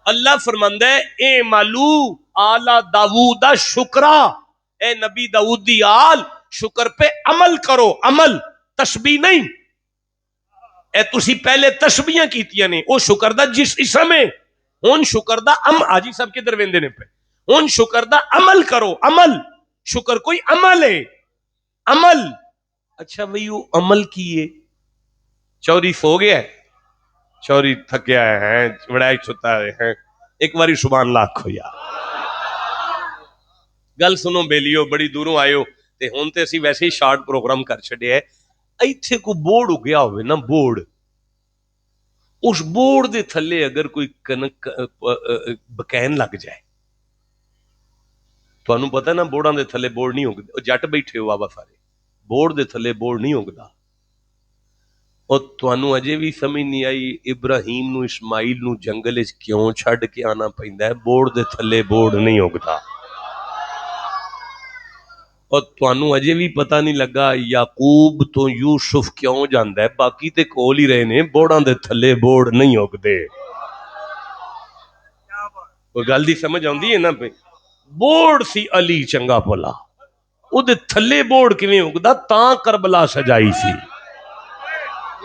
اللہ فرماندا ہے اے مالو آلہ داؤد شکرا اے نبی داؤد دی آل شکر پہ عمل کرو عمل تسبیح نہیں. اے تسی پہلے تسبیحاں کیتیاں نے او شکر دا جس اسم ہے ہن شکر دا حاجی صاحب کدھر ویندے نے پہ ہن شکر دا عمل کرو عمل شکر کوئی عمل ہے عمل. اچھا بھئی وہ عمل کیے چوری سو گیا ہے چوری تھکیا ہے بڑائی چھتا ہے ایک باری سبحان اللہ کھو یا گل سنو بیلیو بڑی دوروں آئیو تے ہون تے اسی ویسے ہی شارٹ پروگرام کر چھڑے ہے ایتھے کو بورڈ ہو گیا ہوئے نا بورڈ اس بورڈ دے تھلے اگر کوئی کنک بکین لگ جائے تو انہوں پتہ ہے نا بورڈاں دے تھلے بورڈ نہیں ہوگا جٹ بیٹھے ہو بابا سارے بورڈ دے تھلے بورڈ نہیں ہوگا اور تو انہوں اجے بھی سمجھ نہیں آئی ابراہیم نو اسماعیل نو جنگل اس کیوں چھڑ کے آنا پہندہ ہے بورڈ دے تھلے بورڈ نہیں ہوگا اور تو انہوں اجے بھی پتہ نہیں لگا یعقوب تو یوسف کیوں جاندہ ہے باقی تے کول ہی رہے نے بورڈاں دے تھلے بورڈ نہیں ہوگ دے وہ گل دی سمجھ آندی ہے نا پہ بورڈ سی علی چنگا پلا او دے تھلے بورڈ کیویں ہوگدا تاں کربلا سجائی سی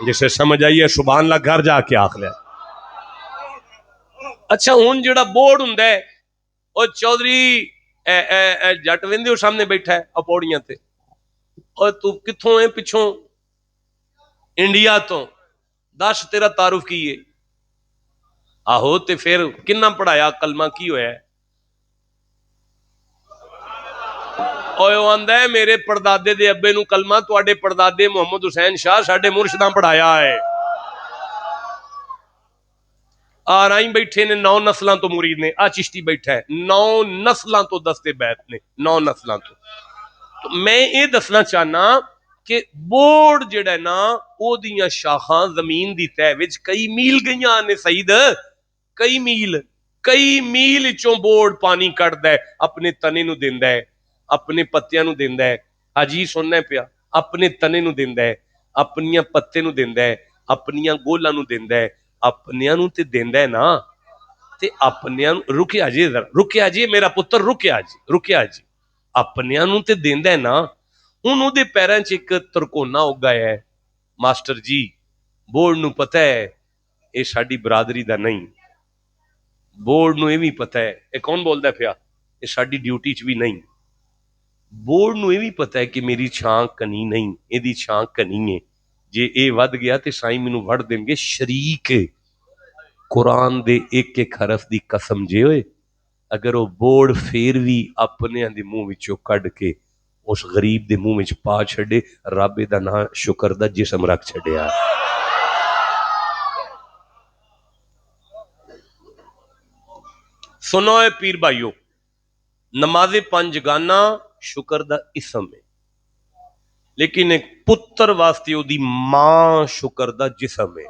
جسے سمجھ آئیے سبحان اللہ گھر جا کے آخ لیا. اچھا ہون جڑا بورڈ ہوندا ہے او چودھری جٹ ویندے سامنے بیٹھا ہے اپوڑیاں تے اور تو کتھوں ہے پچھوں انڈیا تو دس تیرا تعارف کیے آہو تے پھر کنہ پڑھایا کلمہ کی ہویا ہے اوے آندا ہے میرے پردادے دے ابے نو کلمہ تواڈے پردادے محمد حسین شاہ ساڈے مرشداں پڑھایا ہے آرائیں بیٹھے نے 9 نسلاں تو مرید نے آ چشتی بیٹھا ہے 9 نسلاں تو دستے بیت نے 9 نسلاں تو میں یہ دسنا چاہنا کہ بورڈ جڑا ہے نا او دیاں شاخاں زمین دی تہہ وچ کئی میل گئیاں نے سعید کئی میل چوں بورڈ پانی کٹدا ہے اپنے تنے نو دیندا ہے اپنے پتیاں نو دیندا ہے حاجی سننا پیا اپنے تنے نو دیندا ہے اپنیاں پتے نو دیندا ہے اپنیاں گولاں نو دیندا ہے اپنیاں نو تے دیندا ہے نا تے اپنیاں رکیا جی رکیا جی میرا پتر رکیا جی اپنیاں نو تے دیندا ہے نا ہن او دے پیراں چ ایک ترکونا اگا ہے ماسٹر جی بورڈ نو پتہ ہے اے ساڈی برادری دا نہیں بورڈ نو یہ بھی پتہ ہے اے کون بولدا پیا اے ساڈی ڈیوٹی چ بھی نہیں بورڈ نو یہ بھی پتہ ہے کہ میری چھاں کنی نہیں اے دی چھاں کنی ہے جے اے ود گیا تے سائیں مینوں وڑ دین گے شریک قرآن دے ایک ایک حرف دی قسم جے ہوئے اگر وہ بورڈ پھر بھی اپنے دے منہ وچوں کڈ کے اس غریب دے منہ وچ پا چھڑے رب دا نام شکر دا جسم رکھ چھڑیا سنو اے پیر بھائیو نماز پنجگانہ شکر دا اسم ہے لیکن ایک پتر واسطے او دی ماں شکر دا جسم ہے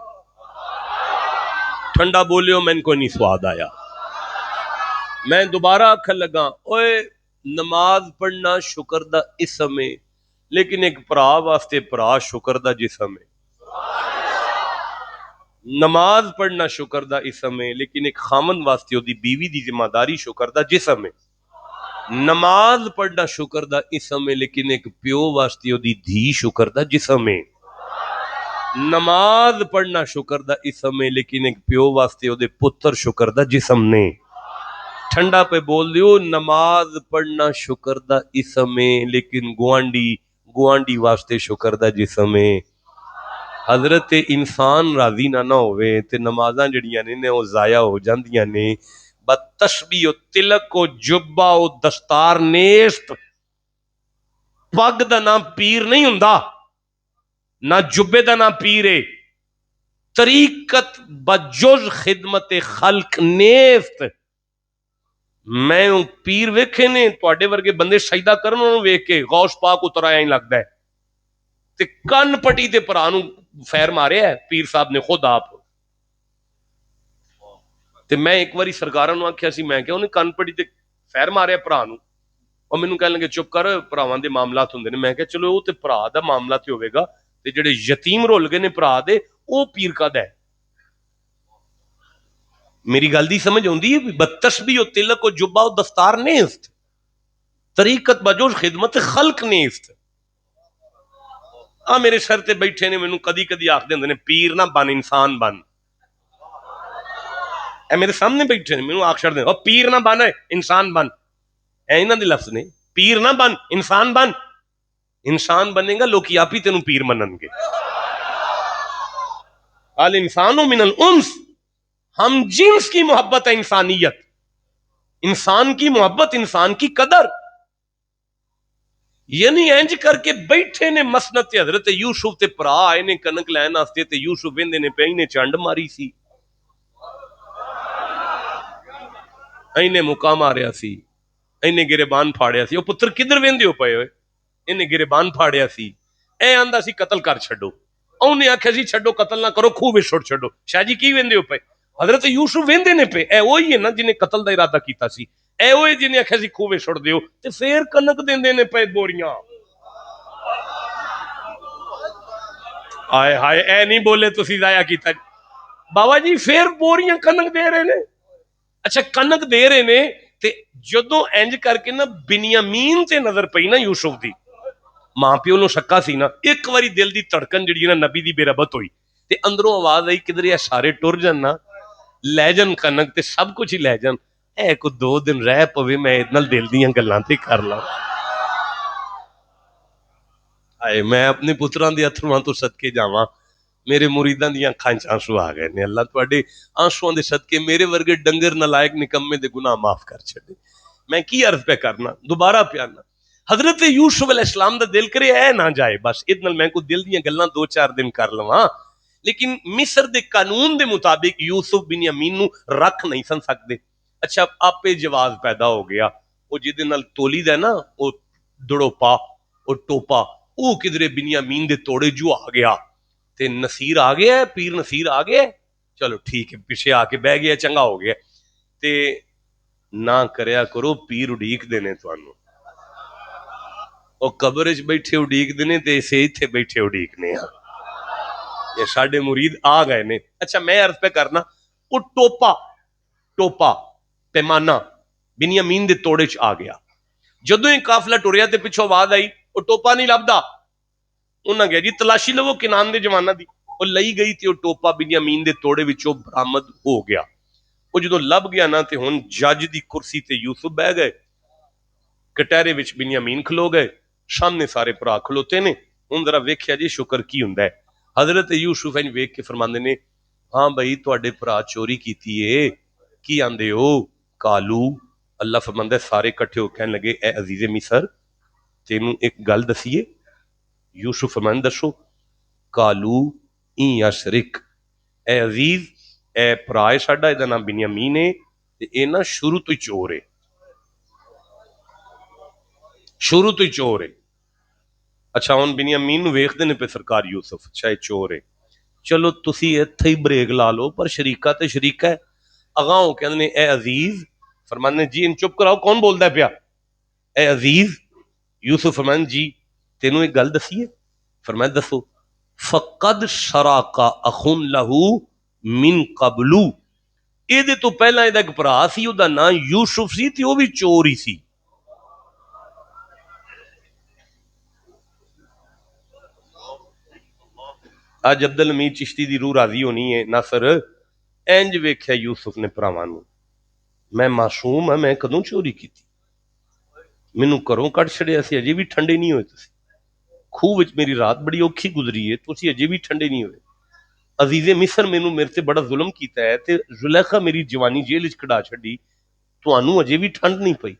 ٹھنڈا بولے میں ان کو نہیں سواد آیا. میں دوبارہ آکھن لگا اوئے نماز پڑھنا شکر دا اسم ہے لیکن ایک پرا واسطے پرا شکر دا جسم ہے. نماز پڑھنا شکر دا اسم ہے لیکن ایک خامن واسطے او دی بیوی دی ذمہ داری شکر دا جسم ہے. نماز پڑھنا شکر دا اسم ہے لیکن ایک پیو واسطے او دی دھی شکر دا جسم ہے. نماز پڑھنا شکر دا اسم ہے لیکن ایک پیو واسطے او دے پتر شکر دا جسم نے. ٹھنڈا پہ بول دیو نماز پڑھنا شکر دا اسم ہے لیکن گوانڈی واسطے شکر دا جسم ہے. حضرت انسان راضی نہ ہوئے تے نمازاں جڑیاں نے وہ ضائع ہو جاندیاں نے. تسبیح و تلک و جبہ و دستار نیست. پگ دا نام پیر نہیں ہوندا نہ جبے دا نام پیر ہے. طریقت بجز خدمت خلق نیست. میں پیر ویکھے نے تواڈے ورگے بندے سجدہ کرن انہوں ویکھ کے غوث پاک اتر آیا ہی لگدا ہے تے کن پٹی تے پرا نو فیر مارے ہے پیر صاحب نے خود آپ. تے میں ایک واری سرکاراں نو آکھیا سی میں کہ انہیں کن پٹی تے فیر مارے پرا نو اور مینوں کہن لگے چپ کر پراواں دے معاملات ہوندے نے. میں کہ چلو او تے پرا دا معاملہ تے ہوے گا تے جڑے یتیم رول گئے نے پرا دے او پیر کا دا ہے. میری گل دی سمجھ ہوندی ہے. بتسبیح و تلک و جبہ و دستار نیست. طریقت بجوز خدمت خلق نیست. میرے سر تے بیٹھے نے مینوں کدی کدی آکھ دیندے نے پیر نہ بن انسان بن. اے میرے سامنے بیٹھے نے مینوں آکھ چھڑدے او پیر نہ بن انسان بن. اے انہاں دے لفظ نے پیر نہ بن انسان بن. انسان بنے گا لوکی آپ ہی تینوں پیر منن گے. الانسان من الانس. ہم جنس کی محبت ہے انسانیت. انسان کی محبت انسان کی قدر. یعنی انج کر کے بیٹھے نے مسند تے حضرت یوسف تے پرا آئے نے کنک لین واسطے تے یوسف ویندے نے پئی نے چنڈ ماری سی اینے مکا ماریا سی اینے گریبان پھاڑیا سی. او پتر کدھر ویندے ہو پئے ہوئے اینے گریبان پھاڑیا سی. اے آندا سی قتل کر چھڈو. اونے آکھیا سی چھڈو قتل نہ کرو خوہ وچ سٹ چھڈو. شاہ جی کی ویندے ہو پئے حضرت یوسف ویندے نے پے. اے وہی ہے نا جنہیں قتل دا ارادہ کیتا سی. اے وہی جنہیں آکھیا سی خوہ وچ سٹ دیو تے پھر کنک دیندے نے پے بوریاں. آئے ہائے اے نہیں بولے تسی ضائع کیتا بابا جی. پھر بوریاں کنک دے رہے نے. اچھا کنک دے رہے نے تے جدوں انج کر کے نا بنیامین تے نظر پئی نا یوسف دی ماں پیو نو شکا سی نا. ایک واری دل دی تڑکن جڑی نا نبی دی بے ربط ہوئی تے اندروں آواز آئی کدھر یہ سارے ٹر جان نا لے جان کنک تے سب کچھ ہی لے جان. اے کو 2 دن رہ پوے میں اتنا دل دیاں گلاں تے کر لاں. آئے میں اپنے پتراں دے اتھرواں تو صدقے جاواں. میرے مریداں دیاں اکھاں وچ آنسو آ گئے نے. اللہ تواڈے آنسوؤں دے صدقے میرے ورگے ڈنگر نالائق نکمے دے گناہ معاف کر چھڈے. میں کی عرض پہ کرنا دوبارہ پیانا. حضرت یوسف علیہ السلام دا دل کرے اے نہ جائے بس ادنال میں کو دل دیاں گلاں 2-4 دن کر لواں. لیکن مصر دے قانون دے مطابق یوسف بنیامین نو رکھ نہیں سن سکدے. اچھا آپے جواز پیدا ہو گیا. وہ جدے نال تولی دا نا وہ دڑوپا وہ ٹوپا وہ کدھرے بنیامین دے توڑے جو آ گیا تے نصیر آ گیا ہے. پیر نصیر آ گیا ہے. چلو ٹھیک ہے پیچھے آ کے بہ گیا چنگا ہو گیا. تے نہ کریا کرو پیر اڈیک دینے تانوں. وہ قبر وچ بیٹھے اڈیک دینے تے اسے ایتھے بیٹھے اڈیکنے ہاں. یہ ساڈے مرید آ گئے نے. اچھا میں عرض پہ کرنا وہ ٹوپا پیمانہ بنیامین دے توڑے چ آ گیا. جدوں ہی قافلہ ٹریا تے پچھوں آواز آئی وہ ٹوپا نہیں لبدا. انہاں گیا جی تلاشی لو کنان دے جواناں دی. وہ لئی گئی تے وہ ٹوپا بنیامین دے توڑے وچوں برآمد ہو گیا. وہ جدوں لب گیا نا تے ہن جج دی کرسی تے یوسف بہ گئے کٹہرے وچ بنیامین کھلو گئے. سامنے سارے بھرا کھلوتے نے. ہن ذرا ویکھیا جی شکر کی ہوندا ہے. حضرت یوسف انج ویکھ کے فرماندے نے ہاں بھائی تواڈے بھرا چوری کیتی ہے. کی آندے ہو کالو. اللہ فرماندا ہے سارے کٹھے ہو کہنے لگے اے عزیز مصر تینوں ایک گل دسیے. یوسف فرماندے دسو. کالو این یسرک. اے عزیز اے بھرا ساڈا دا نام بنیامین ہے تے اے نا شروع تو ہی چور ہے. شروع تو ہی چور ہے. اچھا ہن بنیامین نو ویکھدے نے پہ سرکار یوسف چاہے چور ہے چلو تسی اتھے ہی بریک لا لو، پر شریکہ تے شریکہ ہے. اگاں ہو کہندے نے اے عزیز، فرمانے جی ان چپ کراؤ، کون بولدا ہے پیا؟ اے عزیز. یوسف فرمانے جی تینوں ایک گل دسیے؟ فرمایا دسو. فقد شراک اخن لہو من قبلو، یہ تو پہلا یہ ایک برا سی، وہ نام یوسف سی تے وہ بھی چور ہی سی. اج عبد الحمید چشتی دی روح راضی ہونی ہے. ناصر انج ویکھیا یوسف نے پراواں نو، میں معصوم ہاں، میں کدوں چوری کیتی؟ مینوں گھروں کڈ چھڑیا سی، اجے بھی ٹھنڈے نہیں ہوئے تسی. خوہ وچ میری رات بڑی اوکھی گزری ہے، تسی اجے بھی ٹھنڈے نہیں ہوئے. عزیز مصر مینوں میرے تے بڑا ظلم کیتا ہے تے زلیخا میری جوانی جیل وچ کڈا چھڈی، تانوں اجے بھی ٹھنڈ نہیں پئی.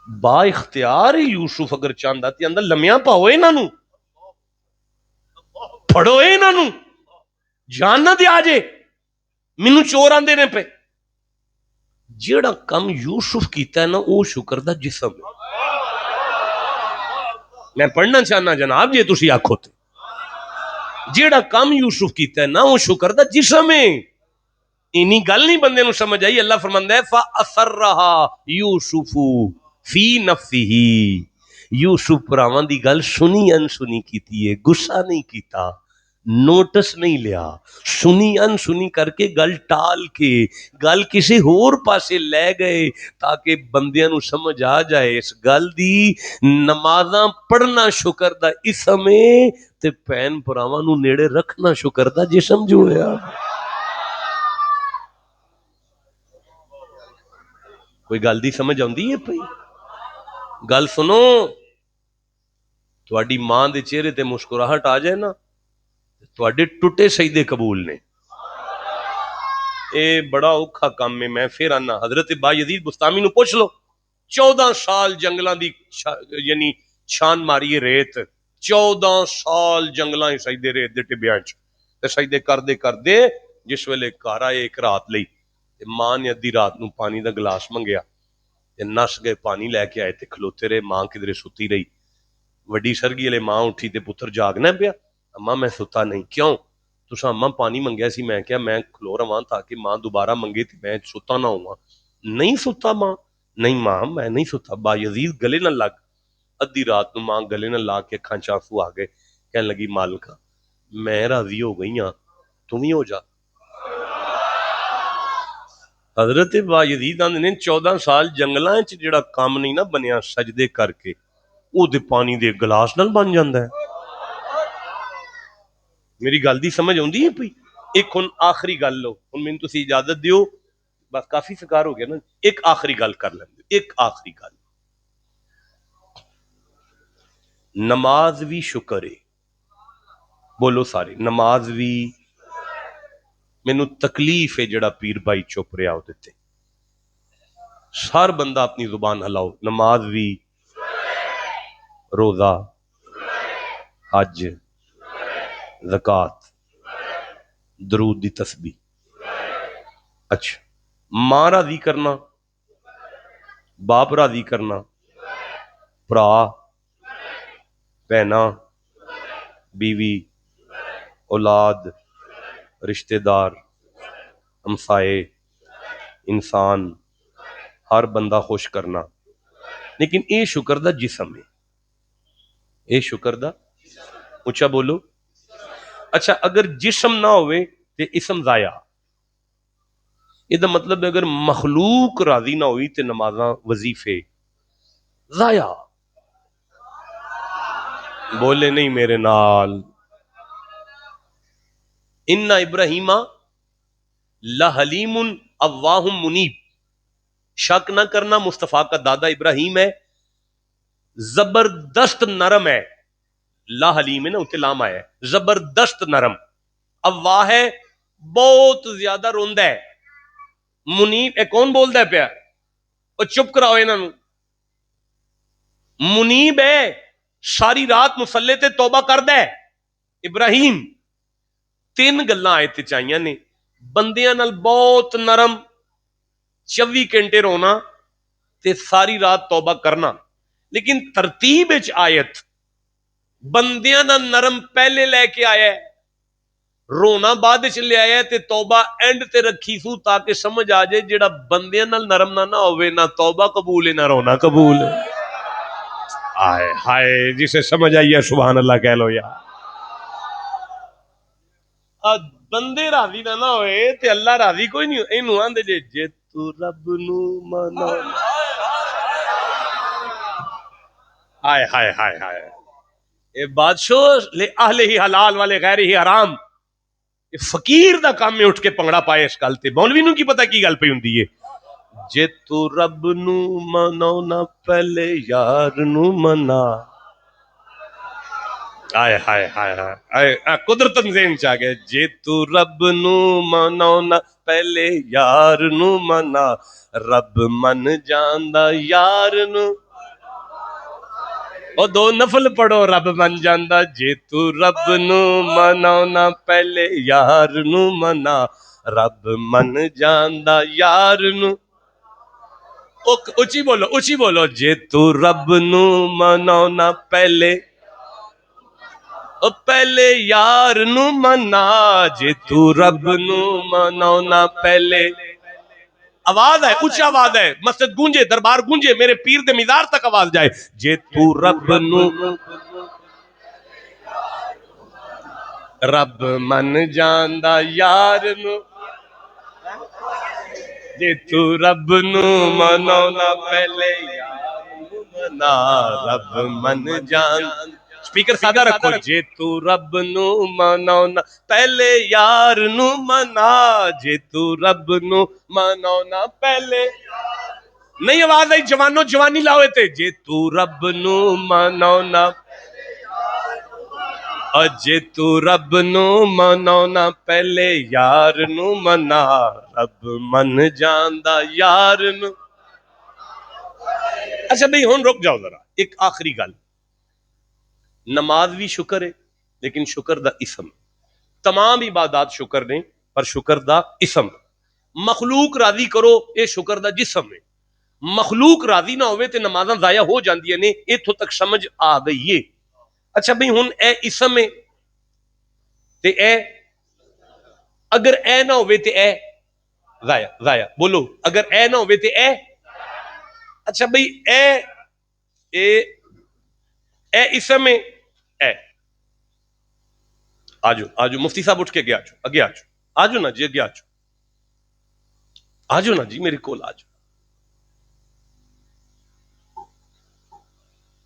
با اختیار ہے یوسف، اگر چاہندا تے اندر لمیاں پاؤ انہاں نوں، پھڑو انہاں نوں، جان نہ دیا جے. مینوں چور آندے نے پہ. جیڑا کم یوسف کیتا ہے نا، او شکر دا جسم ہے. میں پڑھنا چاہنا جناب جے تسی آکھو تے، جیڑا کم یوسف کیتا ہے نا، وہ شکر دا جسم ہے. اینی گل نہیں بندے نو سمجھ آئی. اللہ فرماندا ہے فَأَسَرَّهَا يُوسُفُ فِي نَفْسِهِ، یوسف پراواں دی گل سنی ان سنی کیتی ہے، غصہ نہیں کیتا، نوٹس نہیں لیا، سنی ان سنی کر کے گل ٹال کے گل کسی ہور پاسے لے گئے تاکہ بندیاں نو سمجھ آ جائے اس گل دی نمازاں پڑھنا شکر دا اسم ہے تے پین پراواں نو نیڑے رکھنا شکر دا جسم جو ہے. کوئی گل دی سمجھ آندی ہے پئی؟ گل سنو، تواڈی ماں دے چہرے تے مسکراہٹ آ جائے نا، تواڈے ٹوٹے سجدے قبول نے. اے بڑا اوکھا کام ہے. میں پھر آنا، حضرت با یزید بستامی نو پوچھ لو، 14 سال جنگلاں دی یعنی چھان ماری ہے ریت، 14 سال جنگلاں ہی سجدے ریت دے ٹبیاں چ تے سجدے کردے کردے جس ویلے گھر آئے ایک رات لئی تے ماں نے ادھی رات نو پانی دا گلاس منگیا تے نس گئے پانی لے کے آئے تے کھلوتے رہے. ماں کدھرے ستی رہی. وڈی سرگی والے ماں اٹھی تے پتر جاگنا پیا. اماں میں ستا نہیں. کیوں؟ تساں اماں پانی منگیا سی. میں کیا میں کھلو رہا تاکہ ماں دوبارہ منگے تے میں ستا نہ ہوا. نہیں ستا ماں؟ نہیں ماں میں نہیں ستا. با یزید گلے نہ لگ. ادھی رات نو ماں گلے نہ لا کے اکھاں چانسو آ گئے. کہنے لگی مالکا میں راضی ہو گئی ہاں، تم ہی ہو جا. حضرت با یزید آندے نے 14 سال جنگلاں وچ جڑا کام نہیں نہ بنیا سجدے کر کے، او دے پانی دے گلاس نال بن جاندا ہے. میری گل دی سمجھ آندی ہے پئی؟ ایک ہن آخری گل لو، ہن مینوں تسی اجازت دیو، بس کافی سکار ہو گیا نا. ایک آخری گل کر لیندے، ایک آخری گل. نماز بھی شکر ہے. بولو سارے، نماز بھی. مینوں تکلیف ہے جڑا پیر بھائی چپ رہا ہو دیتے. ہر بندہ اپنی زبان ہلاؤ. نماز بھی، روزہ، حج، زکوٰۃ، درود دی تسبیح. اچھا، ماں راضی کرنا، باپ راضی کرنا، برا، بہنا، بیوی، اولاد، رشتہ دار، ہمسائے، انسان، ہر بندہ خوش کرنا. لیکن اے شکر دا جسم ہے. اے شکر دا، اچھا بولو. اچھا اگر جسم نہ ہوئے تے اسم ضائع. یہ دا مطلب ہے اگر مخلوق راضی نہ ہوئی تے نمازاں وظیفے ضائع. بولے نہیں میرے نال. ان ابراہیم لحلیم اواہ منیب. شک نہ کرنا مصطفیٰ کا دادا ابراہیم ہے، زبردست نرم ہے. لا حلیم ہے نا، اتنے لام آیا ہے، زبردست نرم. اواہ ہے، بہت زیادہ روندا ہے. منیب، اے کون بولدا ہے پیا؟ او چپ کراؤ انہاں نوں. منیب ہے، ساری رات مصلے تے توبہ کردا ہے. ابراہیم 3 گلاں آئے تے چاہیاں نے. بندیاں نال بہت نرم، 24 گھنٹے رونا تے ساری رات توبہ کرنا. لیکن ترتیب وچ آیت بندیاں نال نرم پہلے لے کے آیا ہے رونا بعد وچ لے آیا تے توبہ اینڈ تے رکھی سو تاکہ سمجھ آ جائے جیڑا بندیاں نال نرم نہ ہوئے نہ توبہ قبول ہے نہ رونا قبول ہے. آئے ہائے جسے سمجھ آئی ہے سبحان اللہ کہہ لو یا بندے راضی نہ ہوئے تے اللہ راضی کوئی نہیں. اینو آندے جے تو رب نو منا. ہائے ہائے ہائے ہائے اے بادشاہ لے اہل ہی حلال والے غیر ہی حرام. فقیر دا کام میں اٹھ کے پنگڑا پائے اس گل تے مولوی نو کی پتہ کی گل پئی ہوندی ہے. جے تو رب نو مناؤ نہ پہلے یار نو منا. آئے ہائے ہائے ہائے قدرت ذہن چاہ گئے. جے تو رب نو مناؤ نہ پہلے یار نو منا رب من جاندا یار نو. او دو نفل پڑھو رب من جاندا. جے تو رب نو مناؤ نہ پہلے یار نو منا رب من جاندا یار نو. اچھی بولو اچھی بولو. جے تو رب نو مناؤ نہ پہلے پہلے یار نو منا. جے تو رب نو مناؤ نہ پہلے. آواز ہے اونچی آواز ہے مسجد گونجے دربار گونجے میرے پیر دے مزار تک آواز جائے. جے تو رب نو رب من جاندا یار نو. جے تو رب نو مناؤ نہ پہلے یار نو منا رب من جان. سپیکر سادہ رکھو. جے تو رب نو مناؤ نہ پہلے یار نو منا. جے تو رب نو مناؤ نہ پہلے. نہیں آواز آئی جوانوں جوانی لاؤے تھے. جے تو رب نو مناؤ نہ جے تو رب نو مناؤ نہ پہلے یار نو منا رب من جاندا یار نو. اچھا بھئی ہون رک جاؤ ذرا. ایک آخری گل. نماز بھی شکر ہے لیکن شکر دا اسم. تمام عبادات شکر نے پر شکر دا اسم. مخلوق راضی کرو اے شکر دا جسم ہے. مخلوق راضی نہ ہوئے تے نمازاں ضائع ہو جاندیاں نے. اتھوں تک سمجھ آ گئی ہے. اچھا بھئی ہن اے اسم ہے تے اے اگر اے نہ ہوئے تے اے ضائع ضائع. بولو اگر اے نہ ہوئے تے اے. اچھا بھئی اے اسم ہے اے. آجو آجو مفتی صاحب اٹھ کے اگے آجو اگے آجو. آجو نا جی اگے آجو. آجو نا جی میرے کول آجو.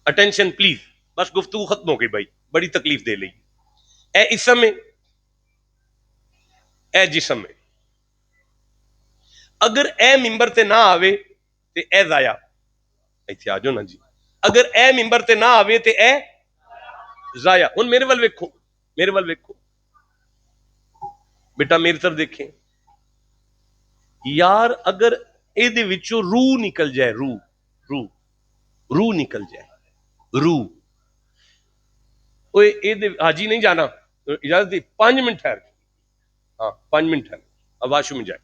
Attention plays. بس گفتگو ختم ہو گئی بھائی بڑی تکلیف دے لئی. اے اسم ہے اے جسم ہے. اگر اے ممبر تے نہ آوے تے اے ضائع. ایتھے آجو نا جی. اگر اے ممبر تے نہ آوے تے اے ضائع. ہن میرے ول ویکھو میرے ول ویکھو بیٹا میری طرف دیکھیں یار. اگر اے دے وچوں روح نکل جائے روح روح روح نکل جائے روح. اوے اے دے حاجی نہیں جانا اجازت دی 5 منٹ ٹھہر. ہاں 5 منٹ ٹھہر واش روم جائے.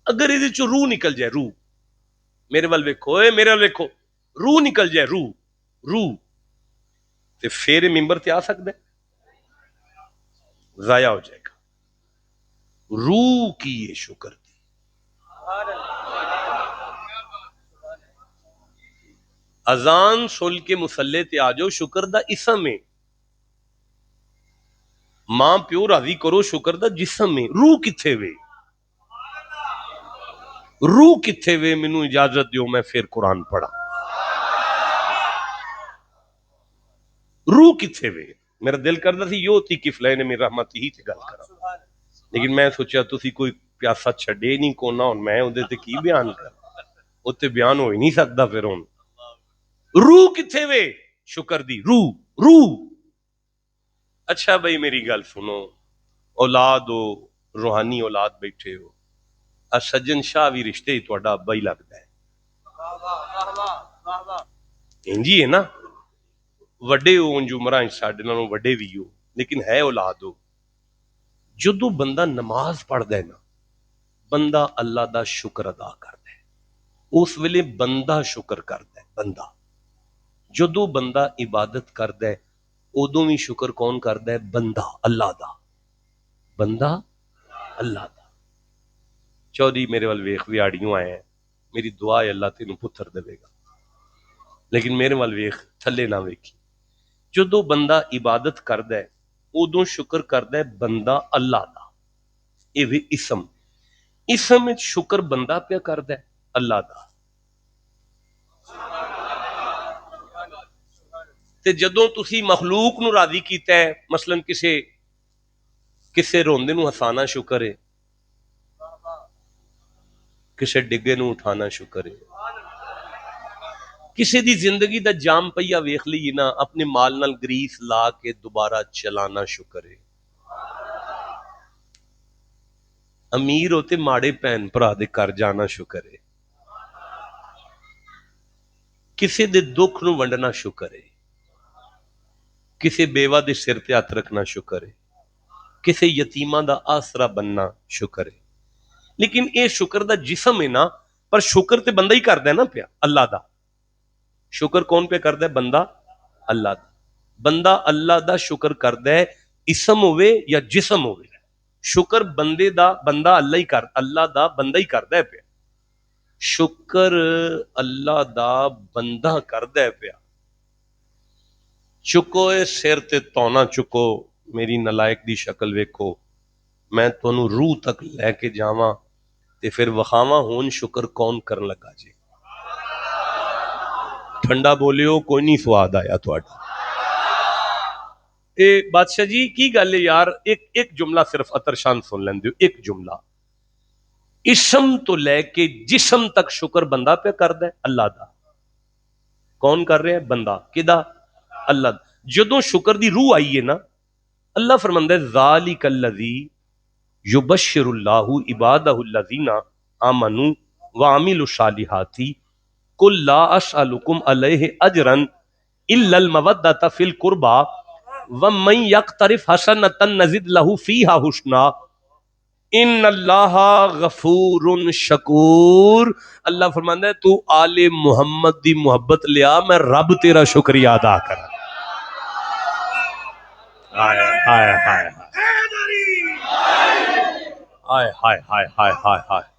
اگر اے دے وچوں روح نکل جائے روح میرے ول ویکھو اے میرے ول ویکھو روح نکل جائے روح روح تے پھر ممبر تے آ سکدا ہے. ضائع ہو جائے گا. روح کی یہ شکر دی. اذان سن کے مسلے تے آ جاؤ شکر دا اسم ہے. ماں پیو راضی کرو شکر دا جسم ہے. روح کتھے وے روح کتھے وے مینوں اجازت دیو میں پھر قرآن پڑھا. روح کتھے وے. میرا دل کردا سی یوتی کفلین من رحمتہ تے گل کرا لیکن میں سوچیا تسی کوئی پیاسا چھڈے نہیں کونا. ہن میں اودے تے کی بیان کر اوتے بیان ہو ہی نہیں سکدا. پھر ہن روح کتھے وے شکر دی روح روح. اچھا بھائی میری گل سنو. اولاد ہو روحانی اولاد بیٹھے ہو. سجن شاہ بھی رشتے ہی تہاڈا ابا ہی لگدا ہے. انجی ہے نا. وڈے ہو انج عمراں ساڈے نالوں وڈے بھی ہو لیکن ہے اولاد ہو. جدوں بندہ نماز پڑھدا ہے نا بندہ اللہ دا شکر ادا کردا ہے. اس ویلے بندہ شکر کردا ہے. بندہ جدوں بندہ عبادت کردا ہے ادوں بھی شکر کون کردا ہے. بندہ اللہ دا. بندہ اللہ دا۔ چودھری میرے وال ویخ ویاڑیوں آئے ہیں، میری دعا ہے اللہ تینوں پتر دے گا، لیکن میرے وال ویخ تھلے نہ ویکھی۔ جدو بندہ عبادت کردا ہے ادو شکر کردا ہے بندہ اللہ دا، اے وی اسم وچ شکر بندہ پیا کردا ہے اللہ دا۔ تے جدوں تسی مخلوق نو راضی کیتا ہے، مثلا کسے روندے نو ہسانا شکر ہے، کسے ڈگے نو اٹھانا شکر ہے، کسے دی زندگی دا جام پہیا ویخ لی نا اپنے مال نال گریس لا کے دوبارہ چلانا شکر ہے، امیر ہوتے ماڑے پہن پرا دے کر جانا شکر ہے، کسے دے دکھ نو ونڈنا شکر ہے، کسے بیوہ دے سر تے ہاتھ رکھنا شکر ہے، کسے یتیماں دا آسرا بننا شکر ہے۔ لیکن اے شکر دا جسم ہے نا، پر شکر تے بندہ ہی کردا ہے نا پیا اللہ دا۔ شکر کون پہ کردا ہے؟ بندہ اللہ دا۔ بندہ اللہ دا شکر کردا ہے، اسم ہوئے یا جسم ہوئے، شکر بندے دا بندہ اللہ دا بندہ ہی کردا ہے پیا، شکر اللہ دا بندہ کردا ہے پیا۔ چکو اے سر تے تونا چکو، میری نلائک دی شکل ویکھو، میں تانوں روح تک لے کے جاواں تے پھر وخاواں ہون شکر کون کرن لگا جی۔ ٹھنڈا بولیو، کوئی نہیں سواد آیا تھوڑا۔ اے بادشاہ جی کی گل ہے یار، ایک جملہ صرف اترشان سن لین دیو، ایک جملہ، اسم تو لے کے جسم تک شکر بندہ پہ کردا ہے اللہ دا۔ کون کر رہے ہیں؟ بندہ۔ کدا؟ اللہ دا۔ جدوں شکر دی روح آئی ہے نا، اللہ فرماندا ہے ذالک الذی یبشر اللہ عبادہ الذین آمنوا وعملوا الصالحات قل لا اسألکم علیہ اجرا الا المودۃ فی القربى ومن یقترف حسنۃ نزد لہ فیہا حسنا ان اللہ غفور شکور۔ اللہ فرماندا ہے تو آل محمد دی محبت لیا، میں رب تیرا شکریہ ادا کر۔ ہائے ہائے ہائے ہائے ہائے ہائے ہائے ہائے ہائے ہائے۔